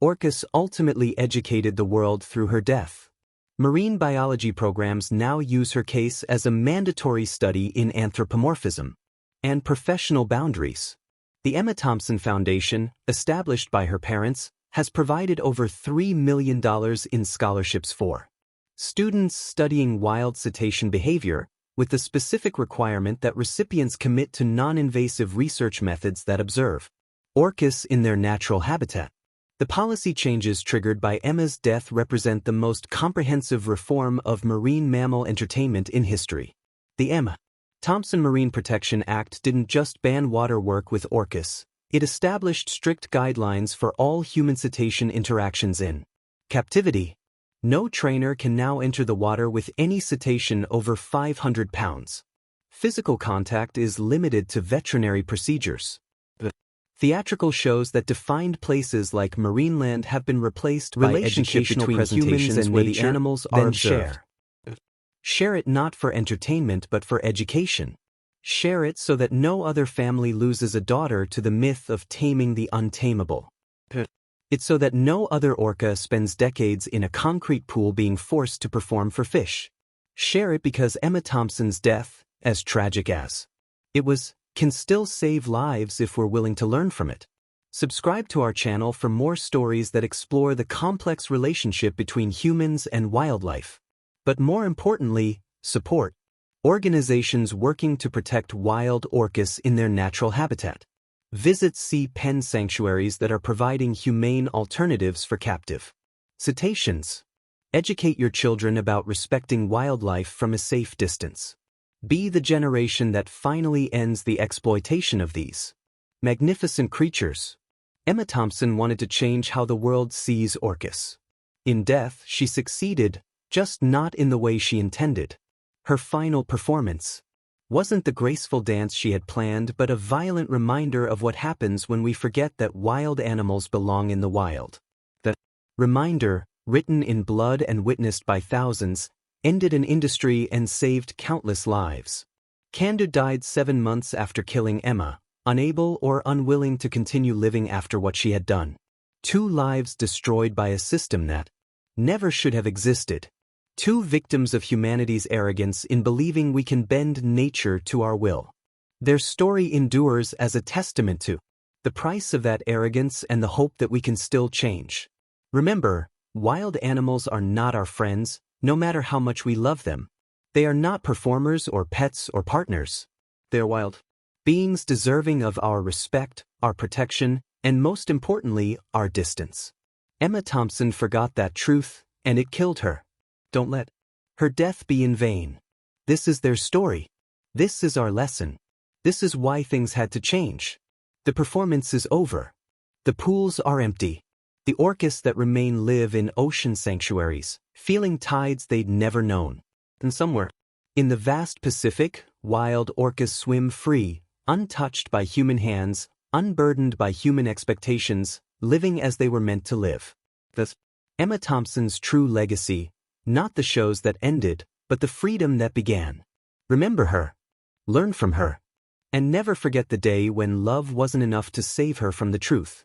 orcas ultimately educated the world through her death. Marine biology programs now use her case as a mandatory study in anthropomorphism and professional boundaries. The Emma Thompson Foundation, established by her parents, has provided over $3 million in scholarships for students studying wild cetacean behavior, with the specific requirement that recipients commit to non-invasive research methods that observe orcas in their natural habitat. The policy changes triggered by Emma's death represent the most comprehensive reform of marine mammal entertainment in history. The Emma Thompson Marine Protection Act didn't just ban water work with orcas, it established strict guidelines for all human cetacean interactions in captivity. No trainer can now enter the water with any cetacean over 500 pounds. Physical contact is limited to veterinary procedures. Theatrical shows that defined places like Marineland have been replaced by educational presentations and where the animals are observed. Share it not for entertainment but for education. Share it so that no other family loses a daughter to the myth of taming the untamable. It's so that no other orca spends decades in a concrete pool being forced to perform for fish. Share it because Emma Thompson's death, as tragic as it was, can still save lives if we're willing to learn from it. Subscribe to our channel for more stories that explore the complex relationship between humans and wildlife. But more importantly, support organizations working to protect wild orcas in their natural habitat. Visit sea pen sanctuaries that are providing humane alternatives for captive cetaceans. Educate your children about respecting wildlife from a safe distance. Be the generation that finally ends the exploitation of these magnificent creatures. Emma Thompson wanted to change how the world sees orcas. In death, she succeeded, just not in the way she intended. Her final performance wasn't the graceful dance she had planned but a violent reminder of what happens when we forget that wild animals belong in the wild. The reminder, written in blood and witnessed by thousands, ended an industry and saved countless lives. Kando died 7 months after killing Emma, unable or unwilling to continue living after what she had done. 2 lives destroyed by a system that never should have existed. 2 victims of humanity's arrogance in believing we can bend nature to our will. Their story endures as a testament to the price of that arrogance and the hope that we can still change. Remember, wild animals are not our friends, no matter how much we love them. They are not performers or pets or partners. They're wild beings deserving of our respect, our protection, and most importantly, our distance. Emma Thompson forgot that truth, and it killed her. Don't let her death be in vain. This is their story. This is our lesson. This is why things had to change. The performance is over. The pools are empty. The orcas that remain live in ocean sanctuaries, feeling tides they'd never known. And somewhere in the vast Pacific, wild orcas swim free, untouched by human hands, unburdened by human expectations, living as they were meant to live. That's Emma Thompson's true legacy. Not the shows that ended, but the freedom that began. Remember her. Learn from her. And never forget the day when love wasn't enough to save her from the truth.